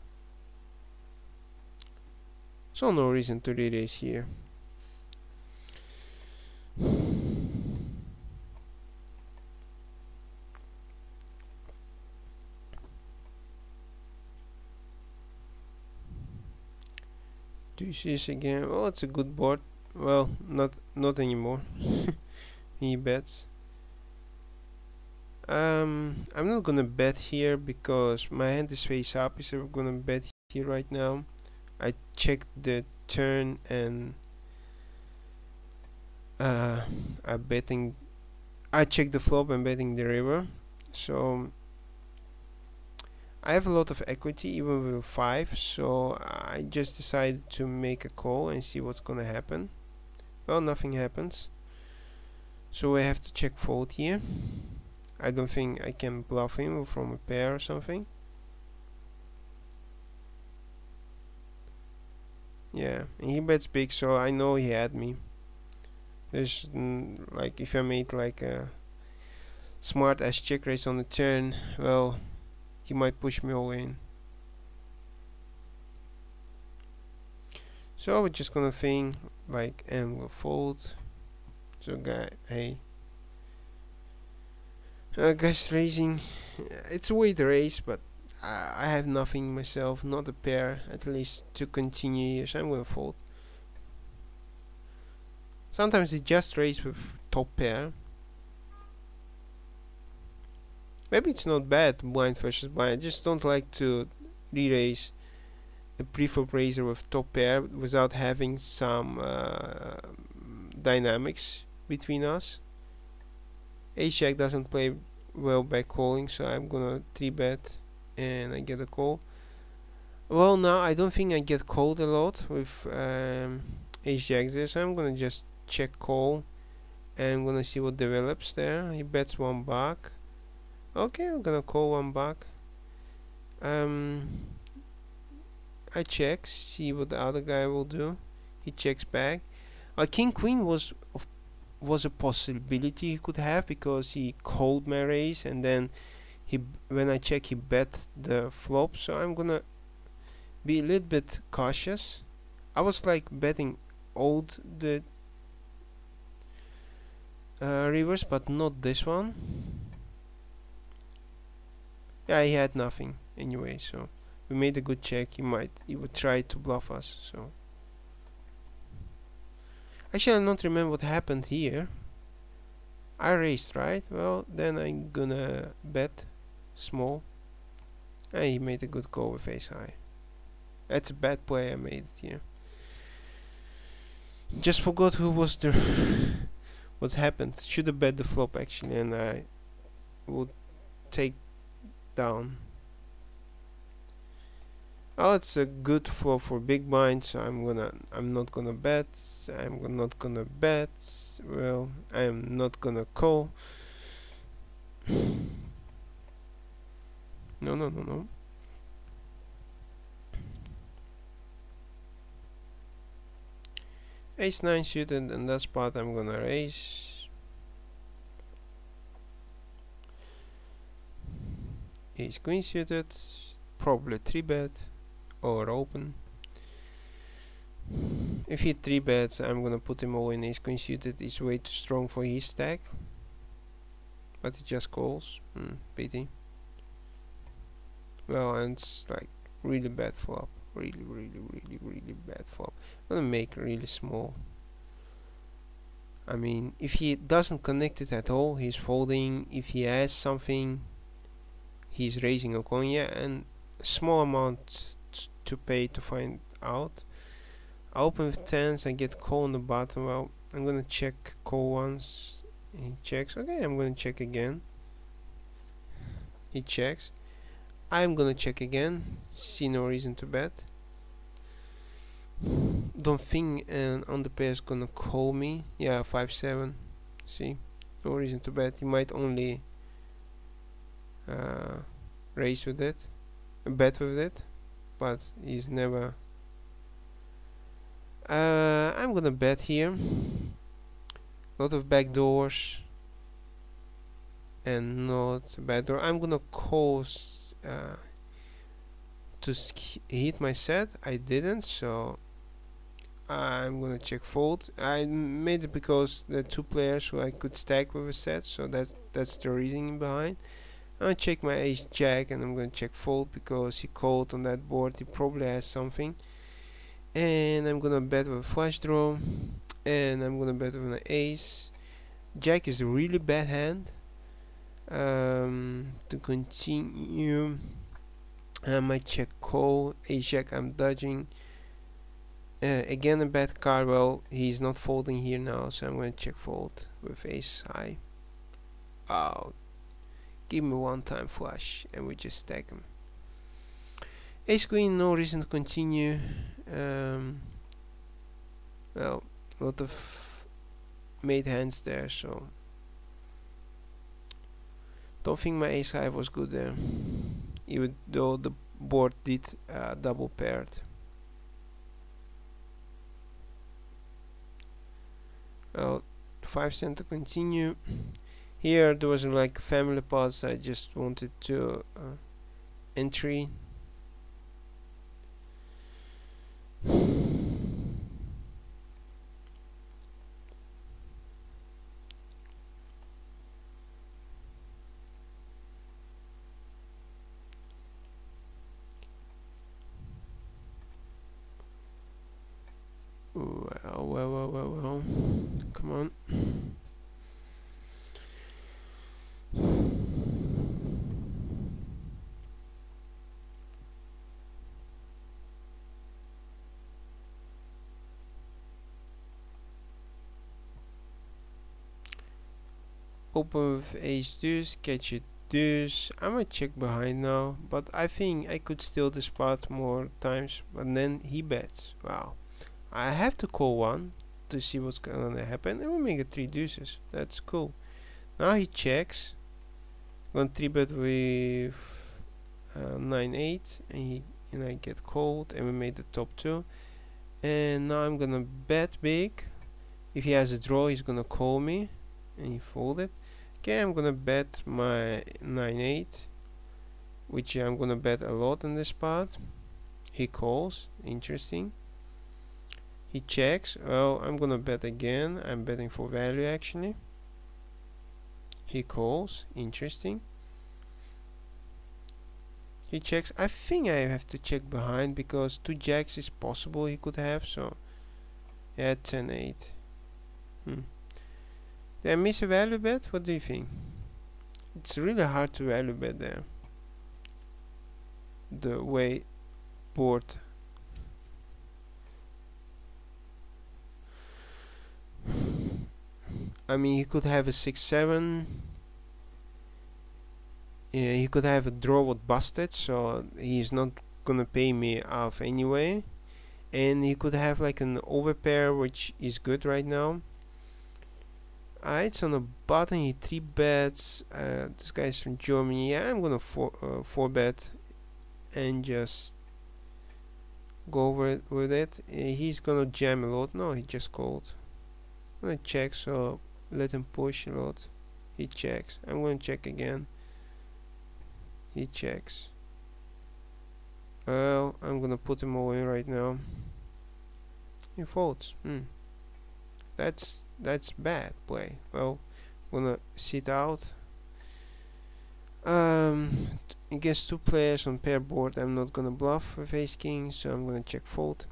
So no reason to re-raise here. Do you see this again? Oh, it's a good board. Well, not anymore. He bets. I'm not gonna bet here because my hand is face up. Is I'm gonna bet here right now. I checked the turn and I'm betting. I checked the flop and betting the river. So I have a lot of equity even with 5, so I just decided to make a call and see what's gonna happen. Well, nothing happens, so I have to check fold here. I don't think I can bluff him from a pair or something. Yeah, and he bets big, so I know he had me. There's like if I made like a smart ass check raise on the turn, well, he might push me all in. So we're just gonna think like and we'll fold. So hey, guys raising. It's a way to raise, but I have nothing myself, not a pair at least to continue here, so I'm gonna fold. Sometimes they just raise with top pair. Maybe it's not bad blind versus blind. I just don't like to re-raise a pre-flop raiser with top pair without having some dynamics between us. Ace Jack doesn't play well by calling, so I'm gonna 3-bet and I get a call. Well, now I don't think I get called a lot with Ace Jack there, so I'm gonna just check call and I'm gonna see what develops there. He bets $1. Okay, I'm gonna call $1. I check, see what the other guy will do. He checks back. King Queen was a possibility he could have because he called my raise and then when I check he bet the flop, so I'm gonna be a little bit cautious. I was like betting old the rivers, but not this one. Yeah, he had nothing anyway, so we made a good check. He would try to bluff us. So actually I don't remember what happened here. I raised, right? Well, then I'm gonna bet small. And he made a good call with ace high. That's a bad play I made it here. Just forgot who was the what happened. Should have bet the flop actually, and I would take down. Oh, it's a good flop for big blind, so I'm not gonna bet. I'm not gonna bet. Well, I'm not gonna call. No. Ace 9 suited, and that spot I'm gonna raise. Ace queen suited, probably 3-bet or open. If he 3-bets, I'm gonna put him all in. Ace queen suited is way too strong for his stack, but he just calls. Pity. Well, and it's like really bad flop. Really bad flop. I'm gonna make really small. I mean, if he doesn't connect it at all, he's folding. If he has something, he's raising a coin. Yeah, and a small amount to pay to find out. I open with tens, I get call on the bottom. Well, I'm gonna check call once. He checks. Okay, I'm gonna check again. He checks. I'm gonna check again. See no reason to bet. Don't think an underpair is gonna call me. Yeah, 5-7. See, no reason to bet. He might only raise with it, bet with it, but he's never. I'm gonna bet here. Lot of backdoors and not a backdoor. I'm gonna call to hit my set. I didn't, so I'm gonna check fold. I made it because there are two players who I could stack with a set, so that's the reasoning behind. I'm gonna check my ace jack and I'm gonna check fold because he called on that board. He probably has something, and I'm gonna bet with a flush draw, and I'm gonna bet with an ace. Jack is a really bad hand. To continue, I might check call. Ace Jack, I'm dodging. Again a bad card. Well, he's not folding here now, so I'm gonna check fold with ace high. Oh, give me one time flush, and we just stack him. Ace queen, no reason to continue. Well, a lot of made hands there, so don't think my ace high was good there, even though the board did double paired. Well, 5 cent to continue. Here there was like family pots. I just wanted to entry. Well, come on. Open with ace deuce, catch it deuce. I might check behind now, but I think I could steal the spot more times, but then he bets. Wow. I have to call one to see what's gonna happen, and we make it 3 deuces. That's cool. Now he checks. Gonna 3-bet with 9-8, and I get called, and we made the top 2. And now I'm gonna bet big. If he has a draw, he's gonna call me, and he folded. Okay, I'm gonna bet my 9-8, which I'm gonna bet a lot in this spot. He calls, interesting. He checks. Well, I'm gonna bet again. I'm betting for value actually. He calls, interesting. He checks. I think I have to check behind because 2 jacks is possible he could have, so yeah, 10-8. Did I miss a value bet? What do you think? It's really hard to value bet there. The way board. I mean, he could have a 6-7. Yeah, he could have a draw with busted, so he's not gonna pay me off anyway. And he could have like an overpair, which is good right now. It's on the button. He 3-bets. This guy's from Germany. Yeah, I'm gonna 4-bet and just go over it with it. He's gonna jam a lot. No, he just called. I'm gonna check, so let him push a lot. He checks. I'm gonna check again. He checks. Well, I'm gonna put him away right now. He folds. That's bad play. Well, I'm gonna sit out. Against 2 players on pair board, I'm not gonna bluff with ace king, so I'm gonna check fold.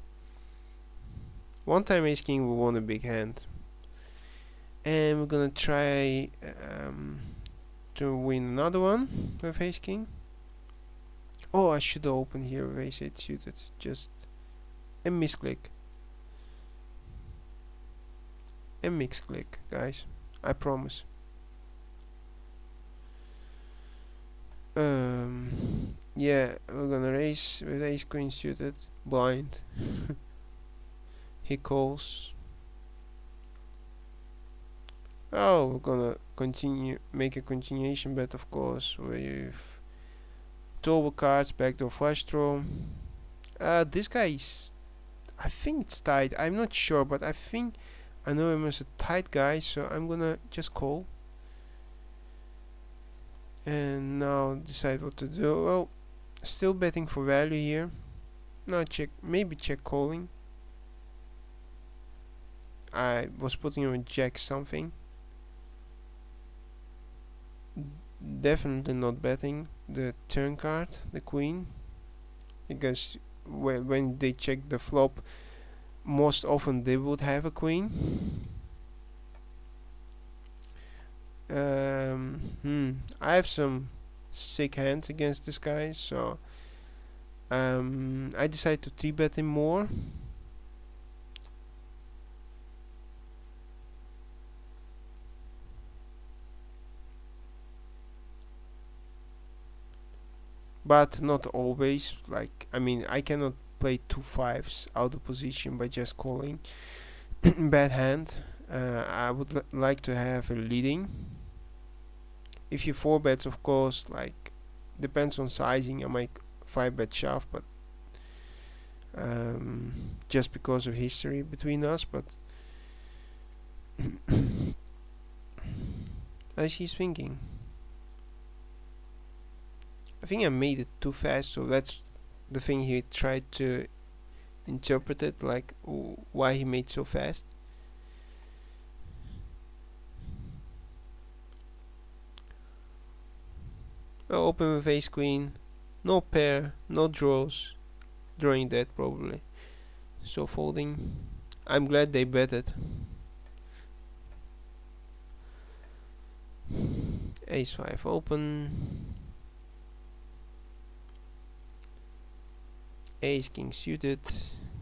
One time ace king we won a big hand, and we're gonna try to win another one with ace king. Oh, I should have opened here with ace 8 suited. Just a misclick. A misclick, guys. I promise. Yeah, we're gonna raise with ace queen suited, blind. He calls. Oh, we're gonna make a continuation bet, of course, with 2 cards, backdoor flush draw. This guy is, I think it's tight. I'm not sure, but I think I know him as a tight guy, so I'm gonna just call. And now decide what to do. Well, still betting for value here. Now check, maybe check calling. I was putting him with jack something. Definitely not betting the turn card, the queen, because when they check the flop, most often they would have a queen. I have some sick hands against this guy, so I decided to 3-bet him more. But not always. Like, I mean, I cannot play 2 5s out of position by just calling. Bad hand. I would like to have a leading. If you 4-bets, of course, like, depends on sizing. I might 5-bet shove, but just because of history between us. But as he's thinking, I think I made it too fast, so that's the thing he tried to interpret it, like why he made so fast. I'll open with ace queen, no pair, no draws, drawing that probably, so folding. I'm glad they betted. Ace 5 open, ace king suited.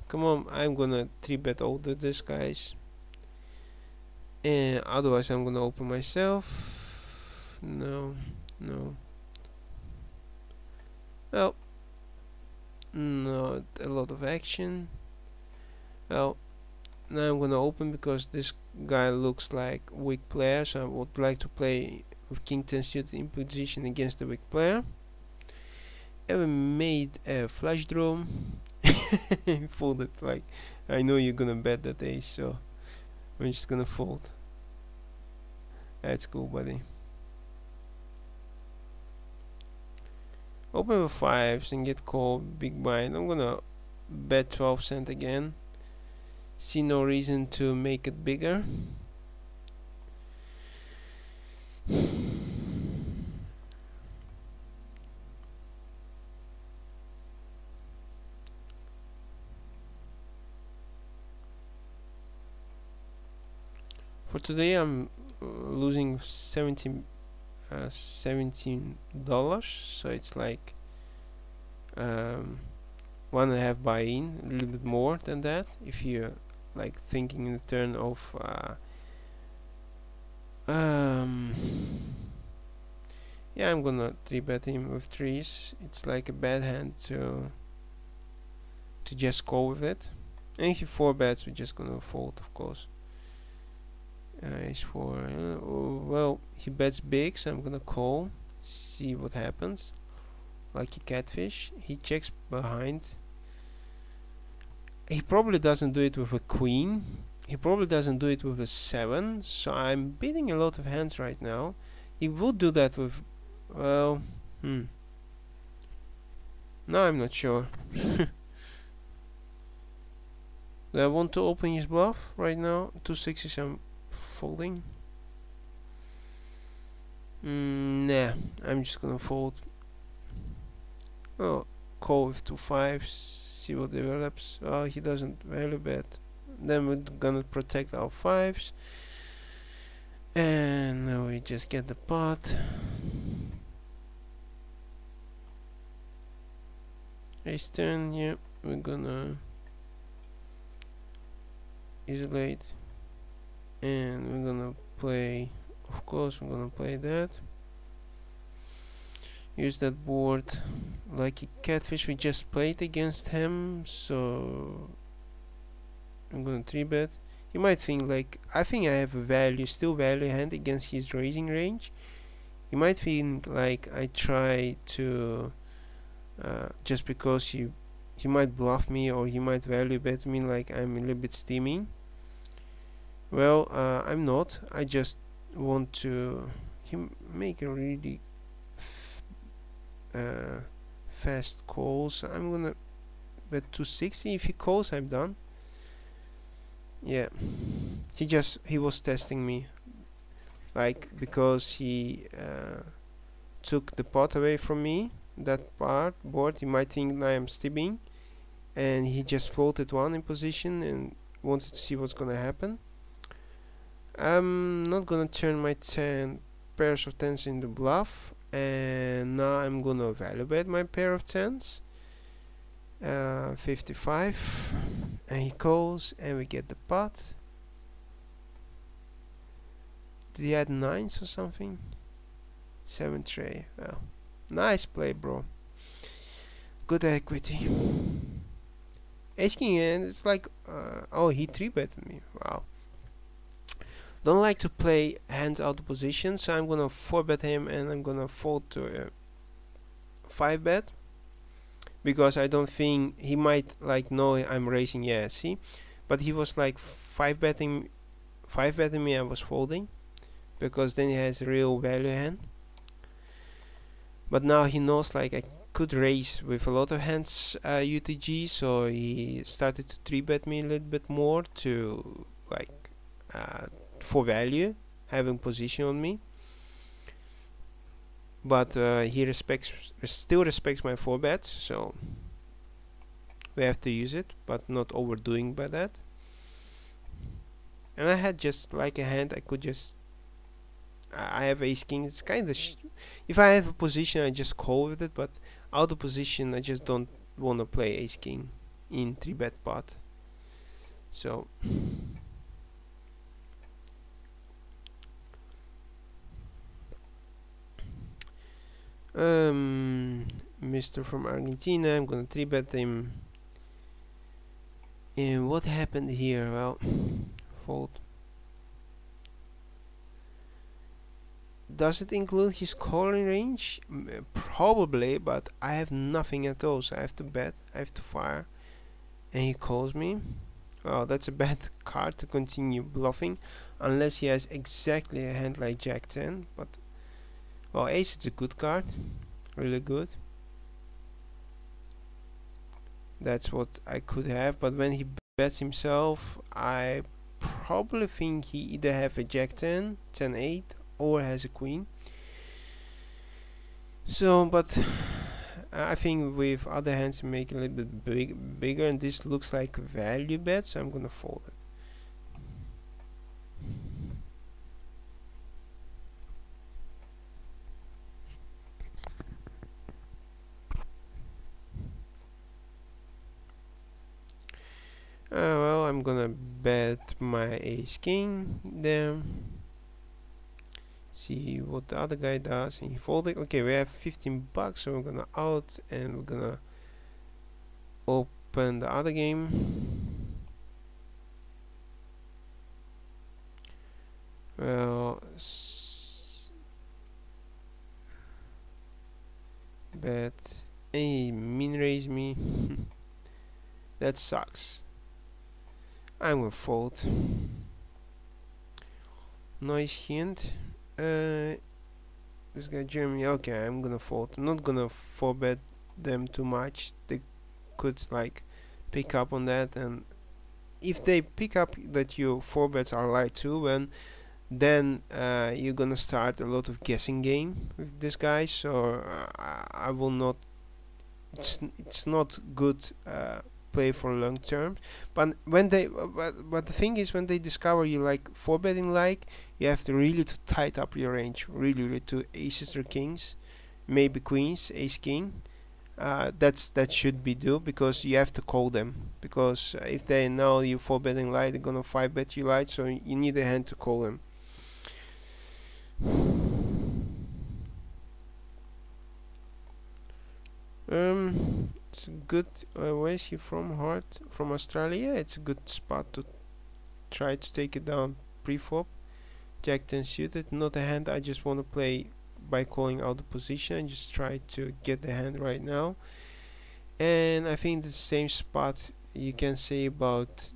Come on, I'm gonna 3-bet all this guys, and otherwise I'm gonna open myself. No. Well, not a lot of action. Well, now I'm gonna open because this guy looks like weak player, so I would like to play with king 10 suited in position against the weak player. And we made a flush draw. Folded. Like, I know you're gonna bet that ace, so we're just gonna fold. That's cool, buddy. Open with 5s and get called, big blind. I'm gonna bet 12 cent again. See no reason to make it bigger. For today I'm losing $17, so it's like 1.5 buy-in, a little bit more than that if you're like thinking in the turn of yeah, I'm gonna 3-bet him with 3s. It's like a bad hand to just go with it, and if you 4-bets we're just gonna fold, of course. Ace 4, well, he bets big, so I'm gonna call, see what happens. Like a catfish, he checks behind. He probably doesn't do it with a queen, he probably doesn't do it with a 7, so I'm beating a lot of hands right now. He would do that with, well, no, I'm not sure. Do I want to open his bluff right now? 2 6s, I'm folding. Nah, I'm just gonna fold. Oh, call with 2 5s, see what develops. Oh, he doesn't value bet. Then we're gonna protect our 5s, and now we just get the pot. Ace 10, yeah, we're gonna isolate, and we're gonna play, of course we're gonna play that. Use that board like a catfish we just played against him, so I'm gonna 3-bet. He might think like, I think I have a still value hand against his raising range. He might think like I try to just because he might bluff me, or he might value bet me like I'm a little bit steaming. Well, I'm not. I just want to make a really fast call, so I'm gonna bet 260. If he calls, I'm done. Yeah, he was testing me, like, because he took the pot away from me, that board. He might think I am stibbing, and he just floated one in position and wanted to see what's gonna happen. I'm not gonna turn my 10 pairs of 10s into bluff, and now I'm gonna evaluate my pair of 10s. 55, and he calls, and we get the pot. Did he add 9s or something? 7 tray. Well, nice play, bro. Good equity. Ace king, and it's like, oh, he 3-betted me. Wow. Don't like to play hands out of position, so I'm gonna 4-bet him, and I'm gonna fold to 5-bet, because I don't think he might like know I'm raising. Yeah, see, but he was like 5-betting me. I was folding, because then he has a real value hand. But now he knows like I could raise with a lot of hands UTG, so he started to 3-bet me a little bit more to like for value, having position on me. But he still respects my 4-bets, so we have to use it, but not overdoing by that. And I had just like a hand I could just I have ace king. It's kind of if I have a position I just call with it, but out of position I just don't want to play ace king in 3-bet pot. So Mr. from Argentina, I'm gonna 3-bet him. And what happened here? Well, fold. Does it include his calling range? Probably, but I have nothing at all, so I have to bet, I have to fire, and he calls me. Well, that's a bad card to continue bluffing, unless he has exactly a hand like Jack 10, but well, ace is a good card, really good. That's what I could have, but when he bets himself, I probably think he either have a Jack 10, 10 8, or has a queen. So, but I think with other hands you make it a little bit bigger, and this looks like a value bet, so I'm gonna fold it. Well, I'm gonna bet my ace king there. See what the other guy does, and he folded. Okay, we have 15 bucks, so we're gonna out, and we're gonna open the other game. Well, bet, and he min raise me. That sucks. I'm gonna fold. Nice hint. This guy Jeremy. Okay, I'm gonna fold. I'm not gonna 4-bet them too much. They could like pick up on that, and if they pick up that your 4-bets are light too, then you're gonna start a lot of guessing game with this guy. So I will not. It's not good play for long term. But when they but the thing is, when they discover you like 4-betting, like, you have to really to tight up your range, really to aces or kings, maybe queens, ace king. That should be do, because you have to call them, because if they know you 4-betting light, they're gonna 5-bet you light, so you need a hand to call them. It's good. Where is he from? Heart from Australia. It's a good spot to try to take it down pre-flop. Jack 10 suited, not a hand I just want to play by calling out the position. I just try to get the hand right now, and I think the same spot you can say about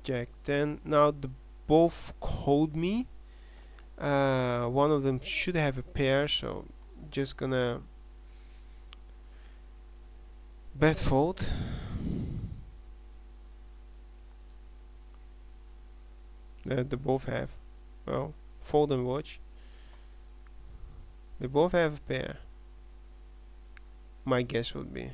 Jack 10. Now the both called me. One of them should have a pair, so just gonna bet fold. They both have. Well, fold and watch. They both have a pair. My guess would be.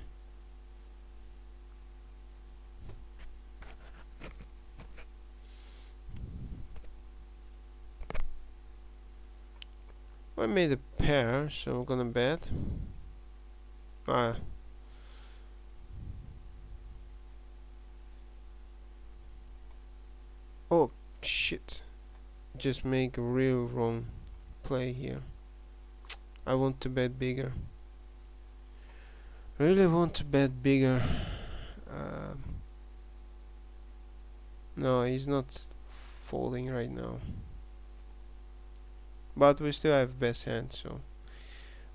I made a pair, so I'm gonna bet. Ah, oh shit! Just make a real wrong play here. I want to bet bigger. Really want to bet bigger. Um, no, he's not folding right now. But we still have best hand, so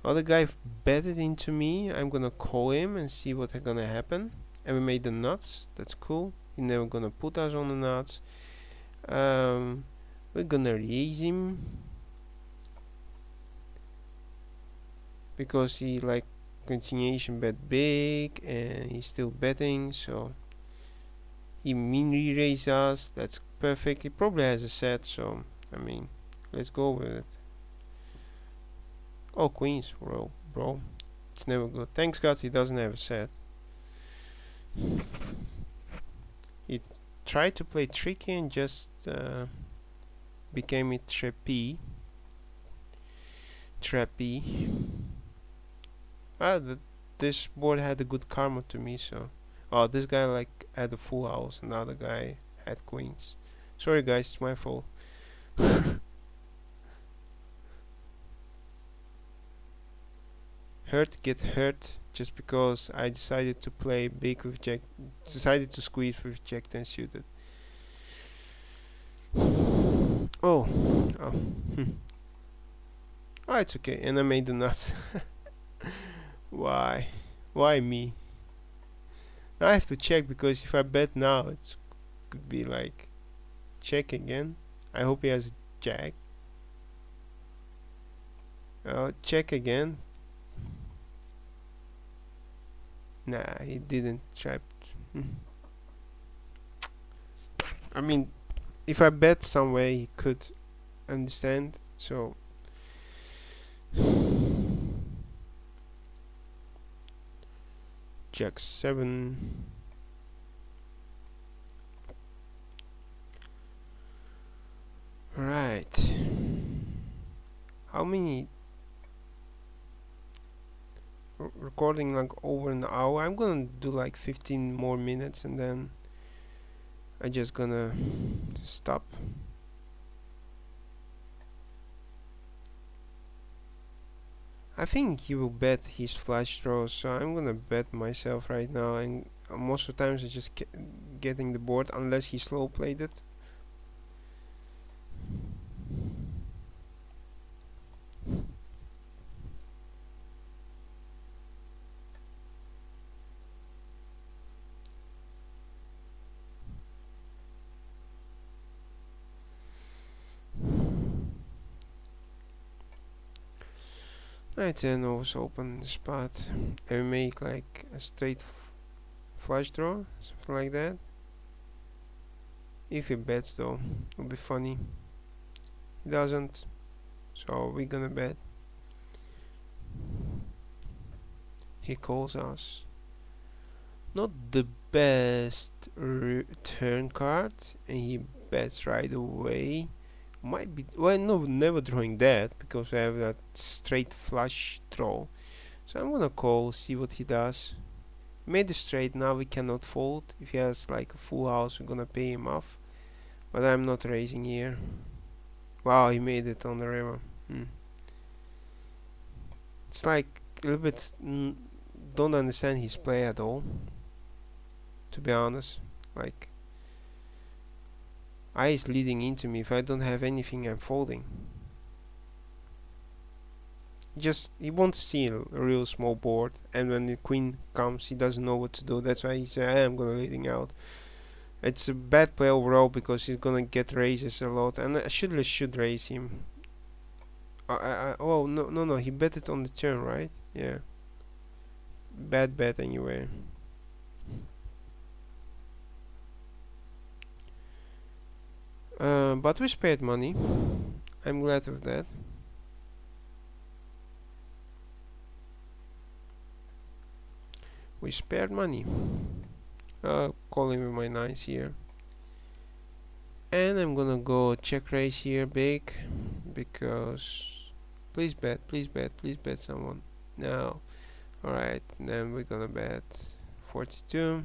other guy betted into me. I'm gonna call him and see what's gonna happen. And we made the nuts. That's cool. He's never gonna put us on the nuts. We're gonna raise him because he like continuation bet big and he's still betting, so he mini raise us. That's perfect. He probably has a set, so I mean, let's go with it. Oh, queens, bro. It's never good. Thanks God he doesn't have a set. He tried to play tricky and just became it trappy. This board had a good karma to me, so. Oh, this guy like had a full house, and the other guy had queens. Sorry guys, it's my fault. Get hurt just because I decided to play big with jack, decided to squeeze with jack 10 suited. Oh, oh, it's okay, and I made the nuts. Why? Why me? Now I have to check because if I bet now, it could be like check again. I hope he has a jack. Check again. Nah, he didn't trap. I mean, if I bet some way, he could understand. So jack 7. Right. How many? Recording like over an hour. I'm gonna do like 15 more minutes and then I just gonna stop. I think he will bet his flash draws, so I'm gonna bet myself right now, and most of the times I just getting the board unless he slow played it. Knight 10 always open the spot and make like a straight flush draw, something like that. If he bets though, it'll be funny. He doesn't, so we're gonna bet. He calls us. Not the best turn card, and he bets right away. Might be, well, no, never drawing that because we have that straight flush draw. So I'm gonna call, see what he does. Made a straight, now we cannot fold. If he has like a full house, we're gonna pay him off. But I'm not raising here. Wow, he made it on the river. It's like a little bit, don't understand his play at all, to be honest. Like, I is leading into me. If I don't have anything, I'm folding. Just, he wants to see a real small board, and when the queen comes, he doesn't know what to do. That's why he said, I am gonna leading out. It's a bad play overall because he's gonna get raises a lot, and I should raise him. Oh no, he bet it on the turn, right? Yeah. Bad bet anyway. But we spared money. I'm glad of that. We spared money. Calling with my nines here. And I'm gonna go check raise here big because please bet, please bet someone. No. Alright, then we're gonna bet 42.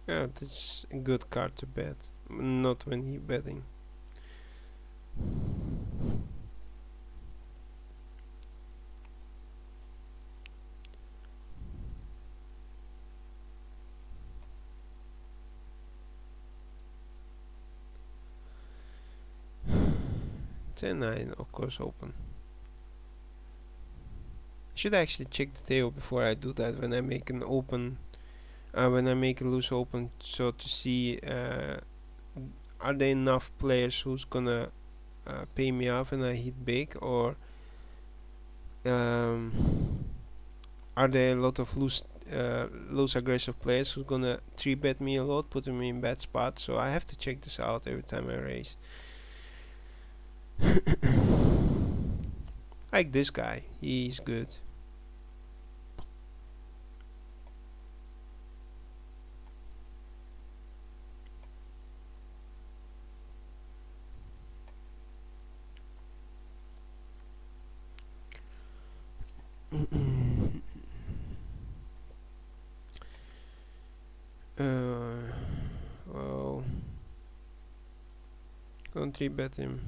Yeah, that's a good card to bet. Not when he betting. Then I of course open. Should actually check the table before I do that when I make an open, when I make a loose open, so to see are there enough players who's gonna pay me off and I hit big, or are there a lot of loose aggressive players who's gonna 3-bet me a lot, putting me in bad spots. So I have to check this out every time I raise. Like this guy, he's good. Well, gonna 3-bet him.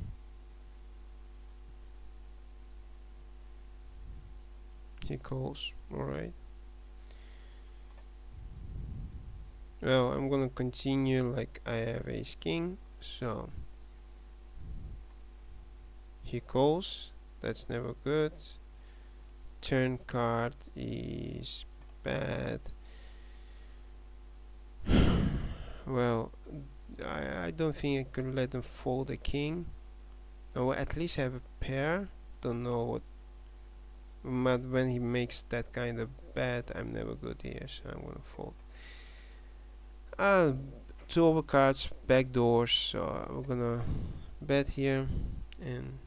He calls, alright. Well, I'm gonna continue like I have ace king, so he calls, that's never good. Turn card is bad. Well, I don't think I could let him fold a king. Or at least have a pair. Don't know what. But when he makes that kind of bet, I'm never good here, so I'm gonna fold. 2 overcards, back doors, so we're gonna bet here, and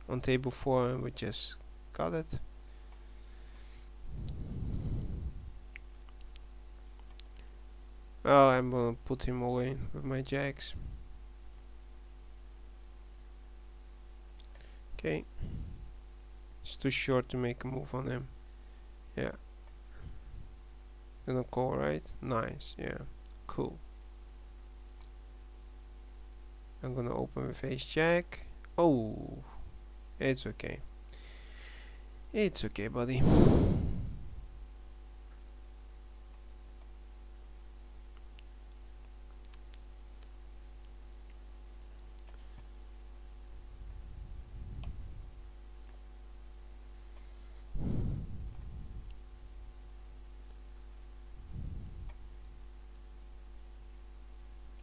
on table 4 we just got it. Well, I'm gonna put him away with my jacks. Okay. It's too short to make a move on him. Yeah. Gonna call, right? Nice, yeah. Cool. I'm gonna open with ace jack. Oh, it's okay. It's okay, buddy.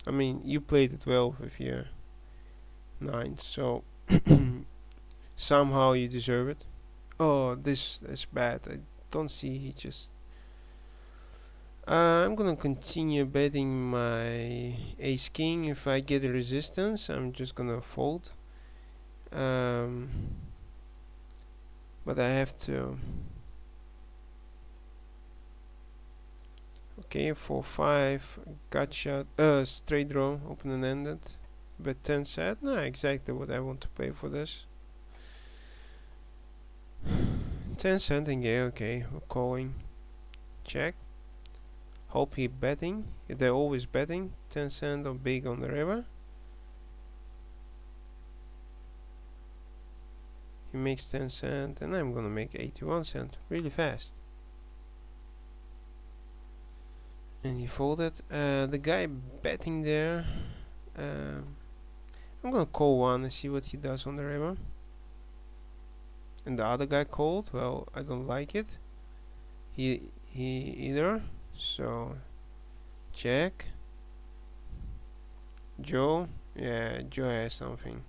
I mean, you played it well with your 9, so somehow you deserve it. Oh, this is bad. I don't see he just. I'm gonna continue betting my ace king. If I get a resistance, I'm just gonna fold. But I have to. Okay, 4-5, gotcha. Straight draw, open and ended. Bet 10 set. No, exactly what I want to pay for this. 10 cent and yeah, okay, we're calling. Check. Hope he betting. They're always betting. 10 cent or big on the river. He makes 10 cent and I'm gonna make 81 cent really fast. And he folded. The guy betting there. I'm gonna call one and see what he does on the river. And the other guy called. Well, I don't like it. He either. So check. Joe. Yeah, Joe has something.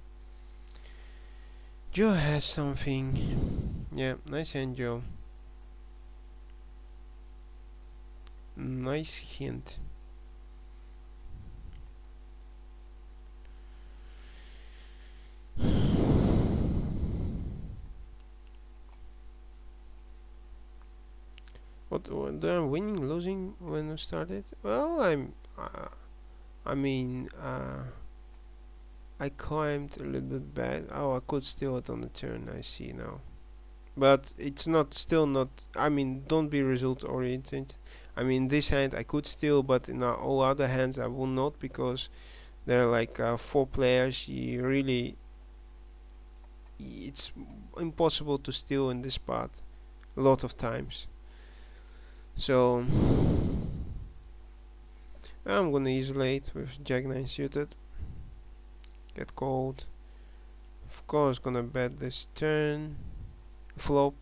Joe has something. Yeah, nice hand, Joe. Nice hint. What do I winning, losing when we started? Well, I mean, I climbed a little bit back. Oh, I could steal it on the turn. I see now. But it's not still not. I mean, don't be result oriented. I mean, this hand I could steal, but in all other hands I will not, because there are like four players. You really, it's impossible to steal in this part a lot of times. So I'm gonna isolate with Jack 9 suited. Get called. Of course, gonna bet this turn. Flop.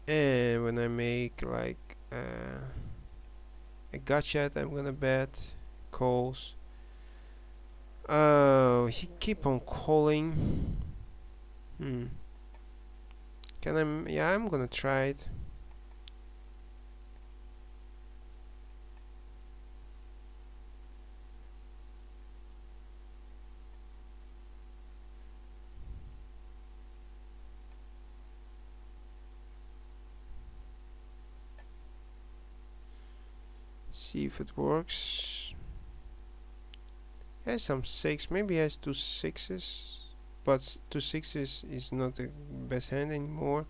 And when I make like a gotcha, I'm gonna bet. Calls. Oh, he keep on calling. Hmm. Can I? Yeah, I'm gonna try it. See if it works. He has some six. Maybe he has two sixes, but two sixes is not the best hand anymore.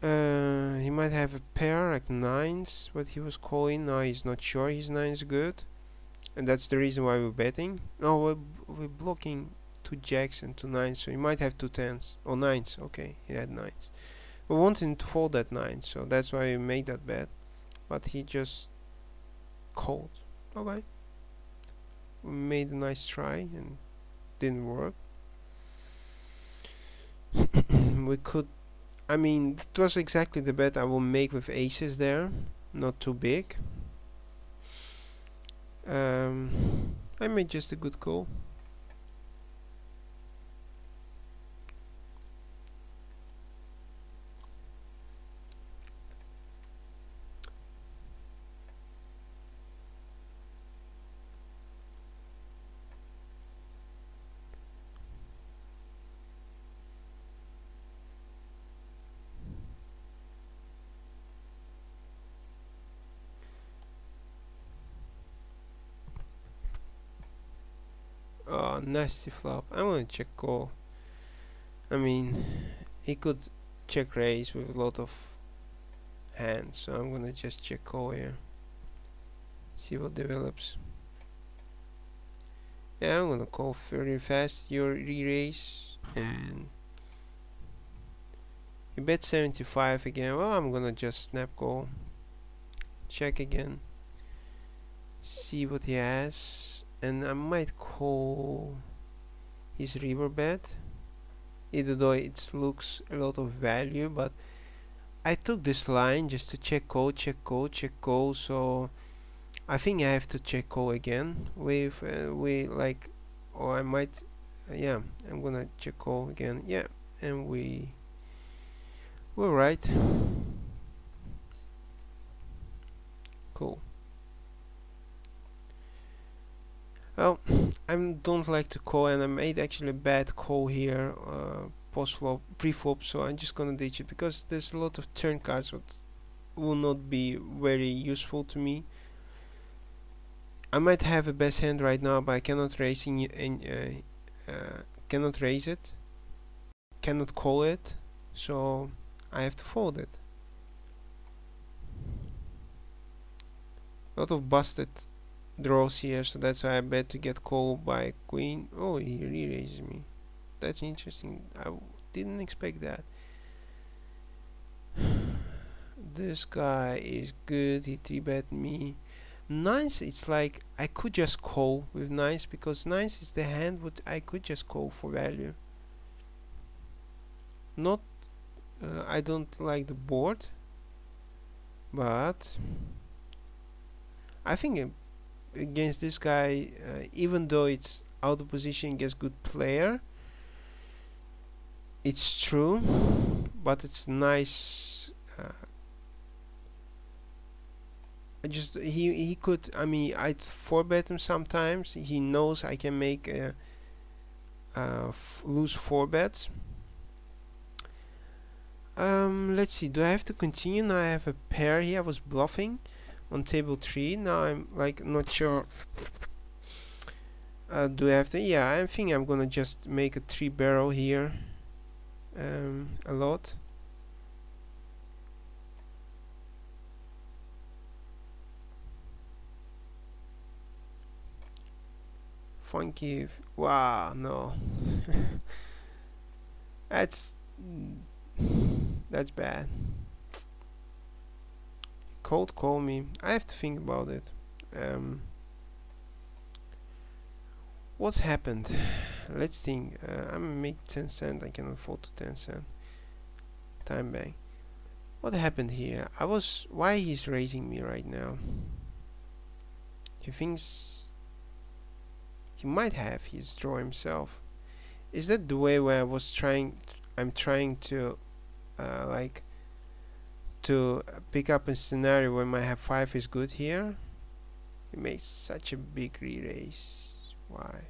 He might have a pair like nines, but he was calling. Now he's not sure his nine is good, and that's the reason why we're betting. No, we're blocking two jacks and two nines, so he might have two tens or nines. Okay, he had nines. We want him to fold that nine, so that's why we made that bet. But he just called. Okay, we made a nice try and didn't work. We could. I mean, it was exactly the bet I will make with aces there, not too big. I made just a good call. Oh, nasty flop. I want to check call. I mean, he could check raise with a lot of hands, so I'm gonna just check call here. See what develops. Yeah, I'm gonna call very fast your re-raise, and he bet 75 again. Well, I'm gonna just snap call. Check again. See what he has, and I might call his river bet, even though it looks a lot of value, but I took this line just to check call, check call, check call, so I think I have to check call again with or I might, yeah, I'm gonna check call again, yeah, and we're right. Cool. Well, I don't like to call, and I made actually a bad call here, post flop, pre flop, so I'm just gonna ditch it because there's a lot of turn cards that will not be very useful to me. I might have a best hand right now, but I cannot raise cannot raise it, cannot call it, so I have to fold it. A lot of busted draws here, so that's why I bet to get called by queen. Oh, he re-raises me. That's interesting. I didn't expect that. This guy is good. He 3-bet me. Nines, it's like I could just call with nines, because nines is the hand what I could just call for value. Not, I don't like the board, but I think against this guy, even though it's out of position against good player, it's true, but it's nice I just he could. I mean, I'd four bet him sometimes. He knows I can make lose four bets. Let's see. Do I have to continue? Now I have a pair here. I was bluffing on table 3. Now I'm like not sure. Do I have to? Yeah, I think I'm gonna just make a 3-barrel here. A lot. Funky. Wow, no. That's that's bad. Cold call me. I have to think about it. What's happened? Let's think. I'm gonna make 10 cent. I can afford to 10 cent. Time bank. What happened here? Why he's raising me right now? He thinks he might have his draw himself. Is that the way where I'm trying to like to pick up a scenario where my have 5 is good here? He makes such a big re-raise. Why?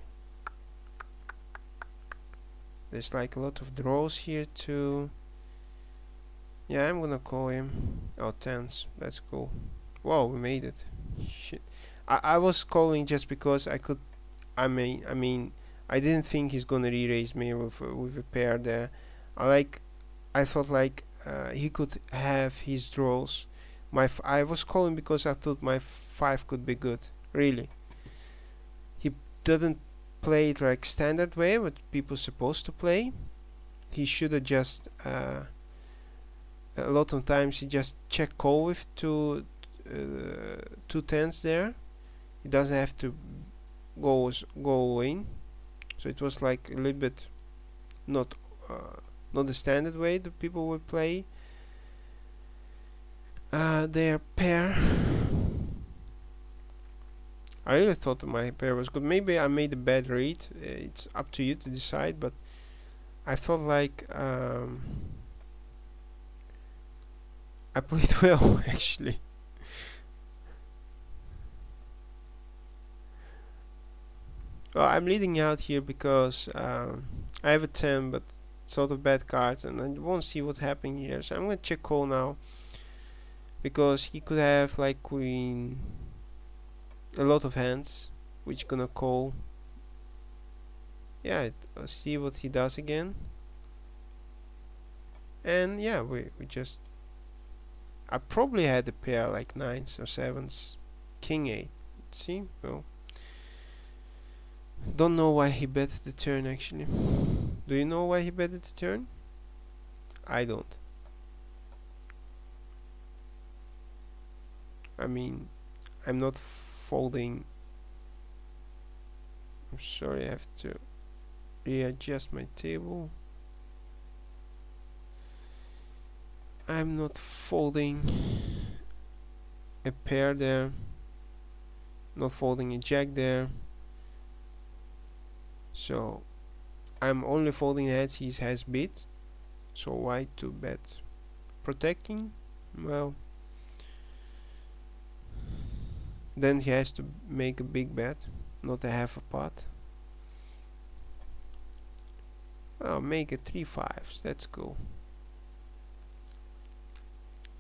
There's like a lot of draws here too. Yeah, I'm gonna call him. Oh, tens. That's cool. Whoa, we made it. Shit. I was calling just because I could. I mean, I didn't think he's gonna re-raise me with a pair there. I thought like he could have his draws. I was calling because I thought my 5 could be good. Really. He didn't play it like standard way, what people supposed to play. He should have just a lot of times he just check call with two tens there. He doesn't have to go in. So it was like a little bit not the standard way that people would play their pair. I really thought that my pair was good. Maybe I made a bad read. It's up to you to decide. But I thought like I played well actually. Well, I'm leading out here because I have a 10, but sort of bad cards, and I won't see what's happening here. So I'm gonna check call now because he could have like queen, a lot of hands, which gonna call. Yeah, see what he does again. And yeah, we just. I probably had a pair like 9s or 7s, king 8. See, well. Don't know why he betted the turn actually. Do you know why he betted the turn? I don't. I mean, I'm not folding. I'm sorry, I have to readjust my table. I'm not folding a pair there. Not folding a jack there. So I'm only folding heads he has beat. So why to bet? Protecting? Well, then he has to make a big bet, not a half a pot. Well, make it 3 5s. That's cool.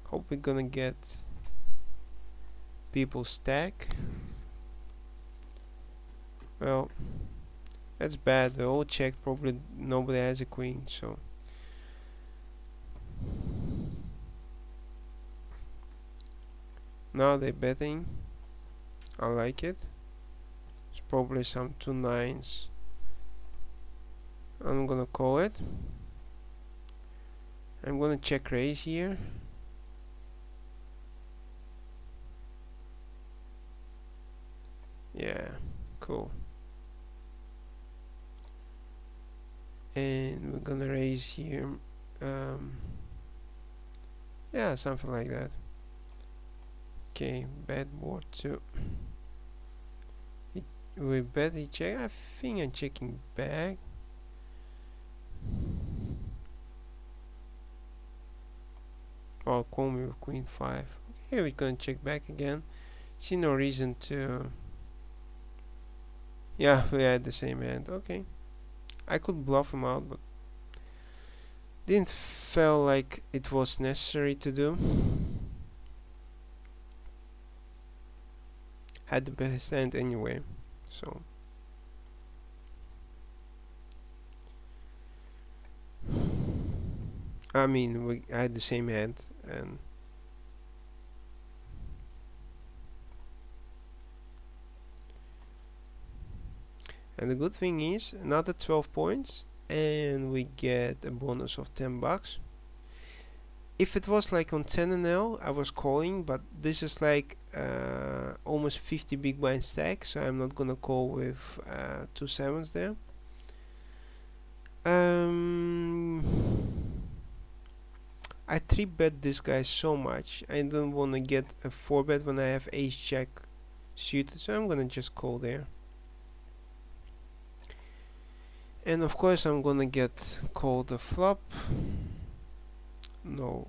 Hope we're gonna get people stack. Well, that's bad. The old check, probably nobody has a queen, so now they're betting. I like it. It's probably some 2 9s. I'm gonna call it. I'm gonna check raise here. Yeah, cool. And we're gonna raise here. Yeah, something like that. Okay, bad board too. We bet he check. I think I'm checking back. Oh, call me with queen 5. Okay, we're gonna check back again. See no reason to. Yeah, we had the same hand. Okay, I could bluff him out, but didn't feel like it was necessary to do. Had the best hand anyway, so. I mean, we had the same hand, and the good thing is another 12 points, and we get a bonus of 10 bucks. If it was like on 10 and L, I was calling, but this is like almost 50 big blind stack, so I'm not gonna call with 2 7s there. I 3-bet this guy so much. I don't want to get a 4-bet when I have ace jack suited, so I'm gonna just call there. And of course I'm gonna get called the flop. No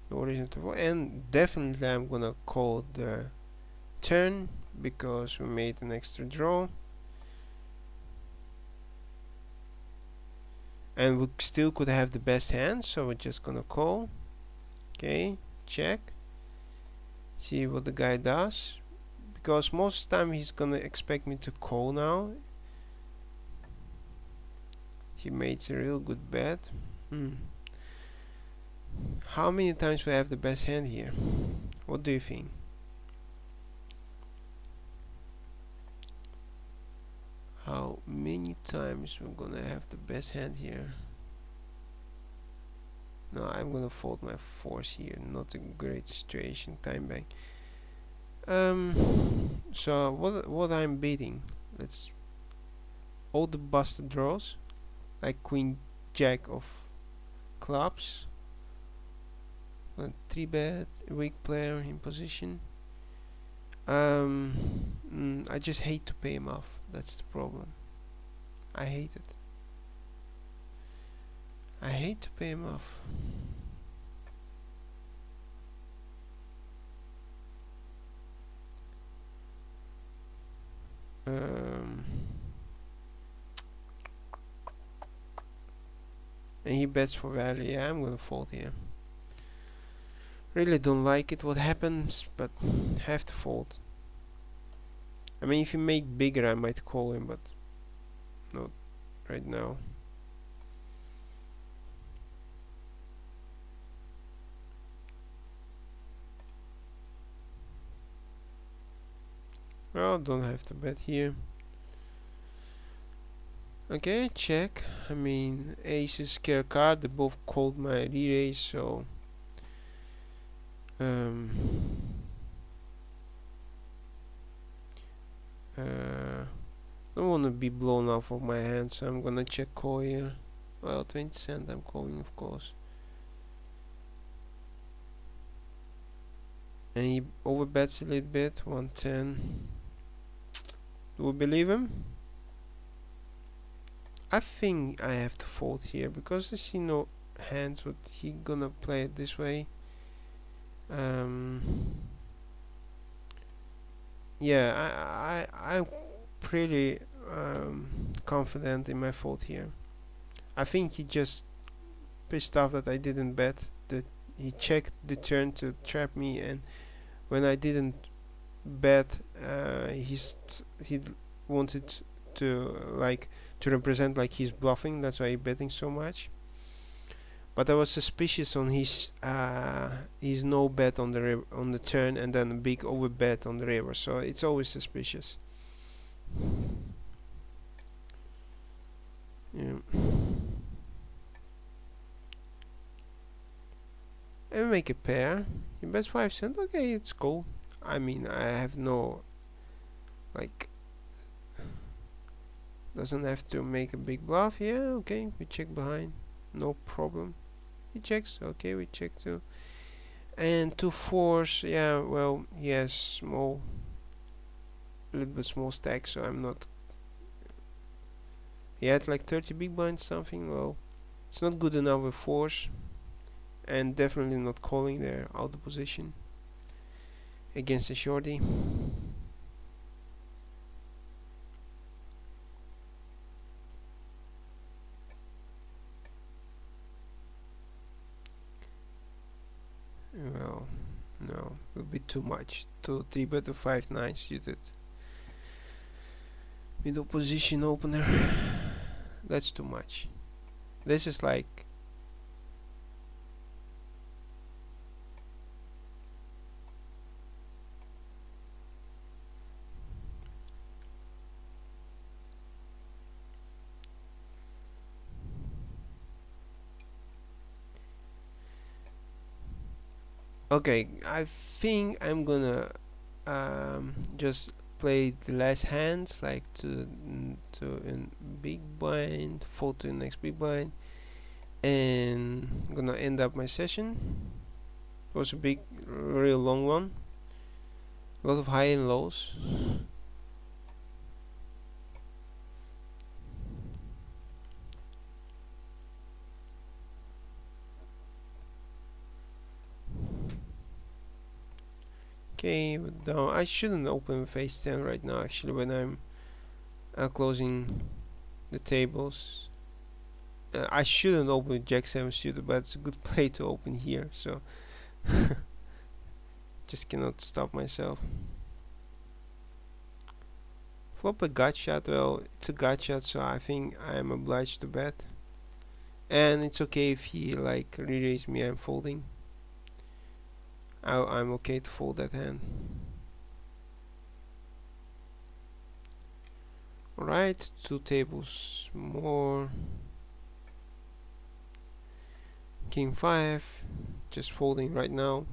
reason to, and definitely I'm gonna call the turn because we made an extra draw. And we still could have the best hand, so we're just gonna call. Okay, check. See what the guy does, because most of the time he's gonna expect me to call now. He made a real good bet. How many times we have the best hand here? What do you think? How many times we're gonna have the best hand here? No, I'm gonna fold my fours here. Not a great situation. Time bank. So what I'm beating? Let's all the busted draws, like queen jack of clubs. 3-bet, weak player in position. I just hate to pay him off. That's the problem. I hate it. I hate to pay him off. And he bets for value. Yeah, I'm gonna fold here. Really don't like it what happens, but have to fold. I mean, if you make bigger, I might call him, but not right now. Well, don't have to bet here. Okay, check. I mean, ace is scare card. They both called my re-raise, so don't want to be blown off of my hand, so I'm gonna check call here. Well, 20 cent I'm calling, of course. And he overbets a little bit, 110. Do we believe him? I think I have to fold here because I see no hands what he gonna play it this way. Yeah, I'm pretty confident in my fold here. I think he just pissed off that I didn't bet, that he checked the turn to trap me, and when I didn't bet, he wanted to represent like he's bluffing. That's why he's betting so much. But I was suspicious on his no bet on the turn, and then a big over bet on the river. So it's always suspicious. Yeah. And make a pair. He bets 5 cents. Okay, it's cool. I mean, I have no doesn't have to make a big bluff. Yeah, okay, we check behind, no problem. He checks. Okay, we check too. And 2 4s. Yeah, well, yes, small, a little bit small stack, so I'm not. He had like 30 big blinds, something. Well, it's not good enough with 4s, and definitely not calling there out of position. against a shorty. Well, no, will be too much. 3 bet to 5-9 suited. Middle position opener. That's too much. This is like okay. I think I'm gonna just play the last hands, like to in big blind, fold to the next big blind, and I'm gonna end up my session. It was a big, real long one. A lot of high and lows. Okay, but no, I shouldn't open face 10 right now. Actually, when I'm closing the tables, I shouldn't open Jack 7 suited, but it's a good play to open here. So just cannot stop myself. Flop a gut shot. Well, it's a gut shot, so I think I'm obliged to bet. And it's okay if he like re-raise me. I'm folding. I'm okay to fold that hand. Alright, 2 tables more. King 5, just folding right now.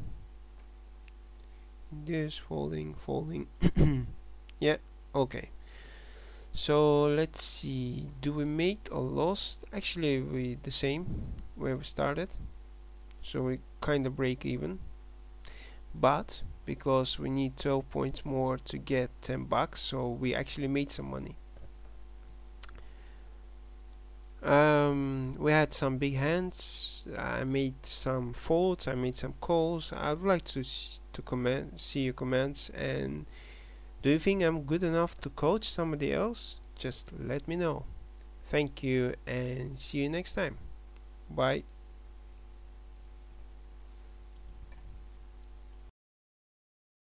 This folding, folding. Yeah, okay. So let's see, do we make or lost? Actually, we the same where we started, so we kind of break even. But because we need 12 points more to get 10 bucks, so we actually made some money. We had some big hands. I made some folds. I made some calls. I would like to see your comments. And do you think I'm good enough to coach somebody else? Just let me know. Thank you, and see you next time. Bye.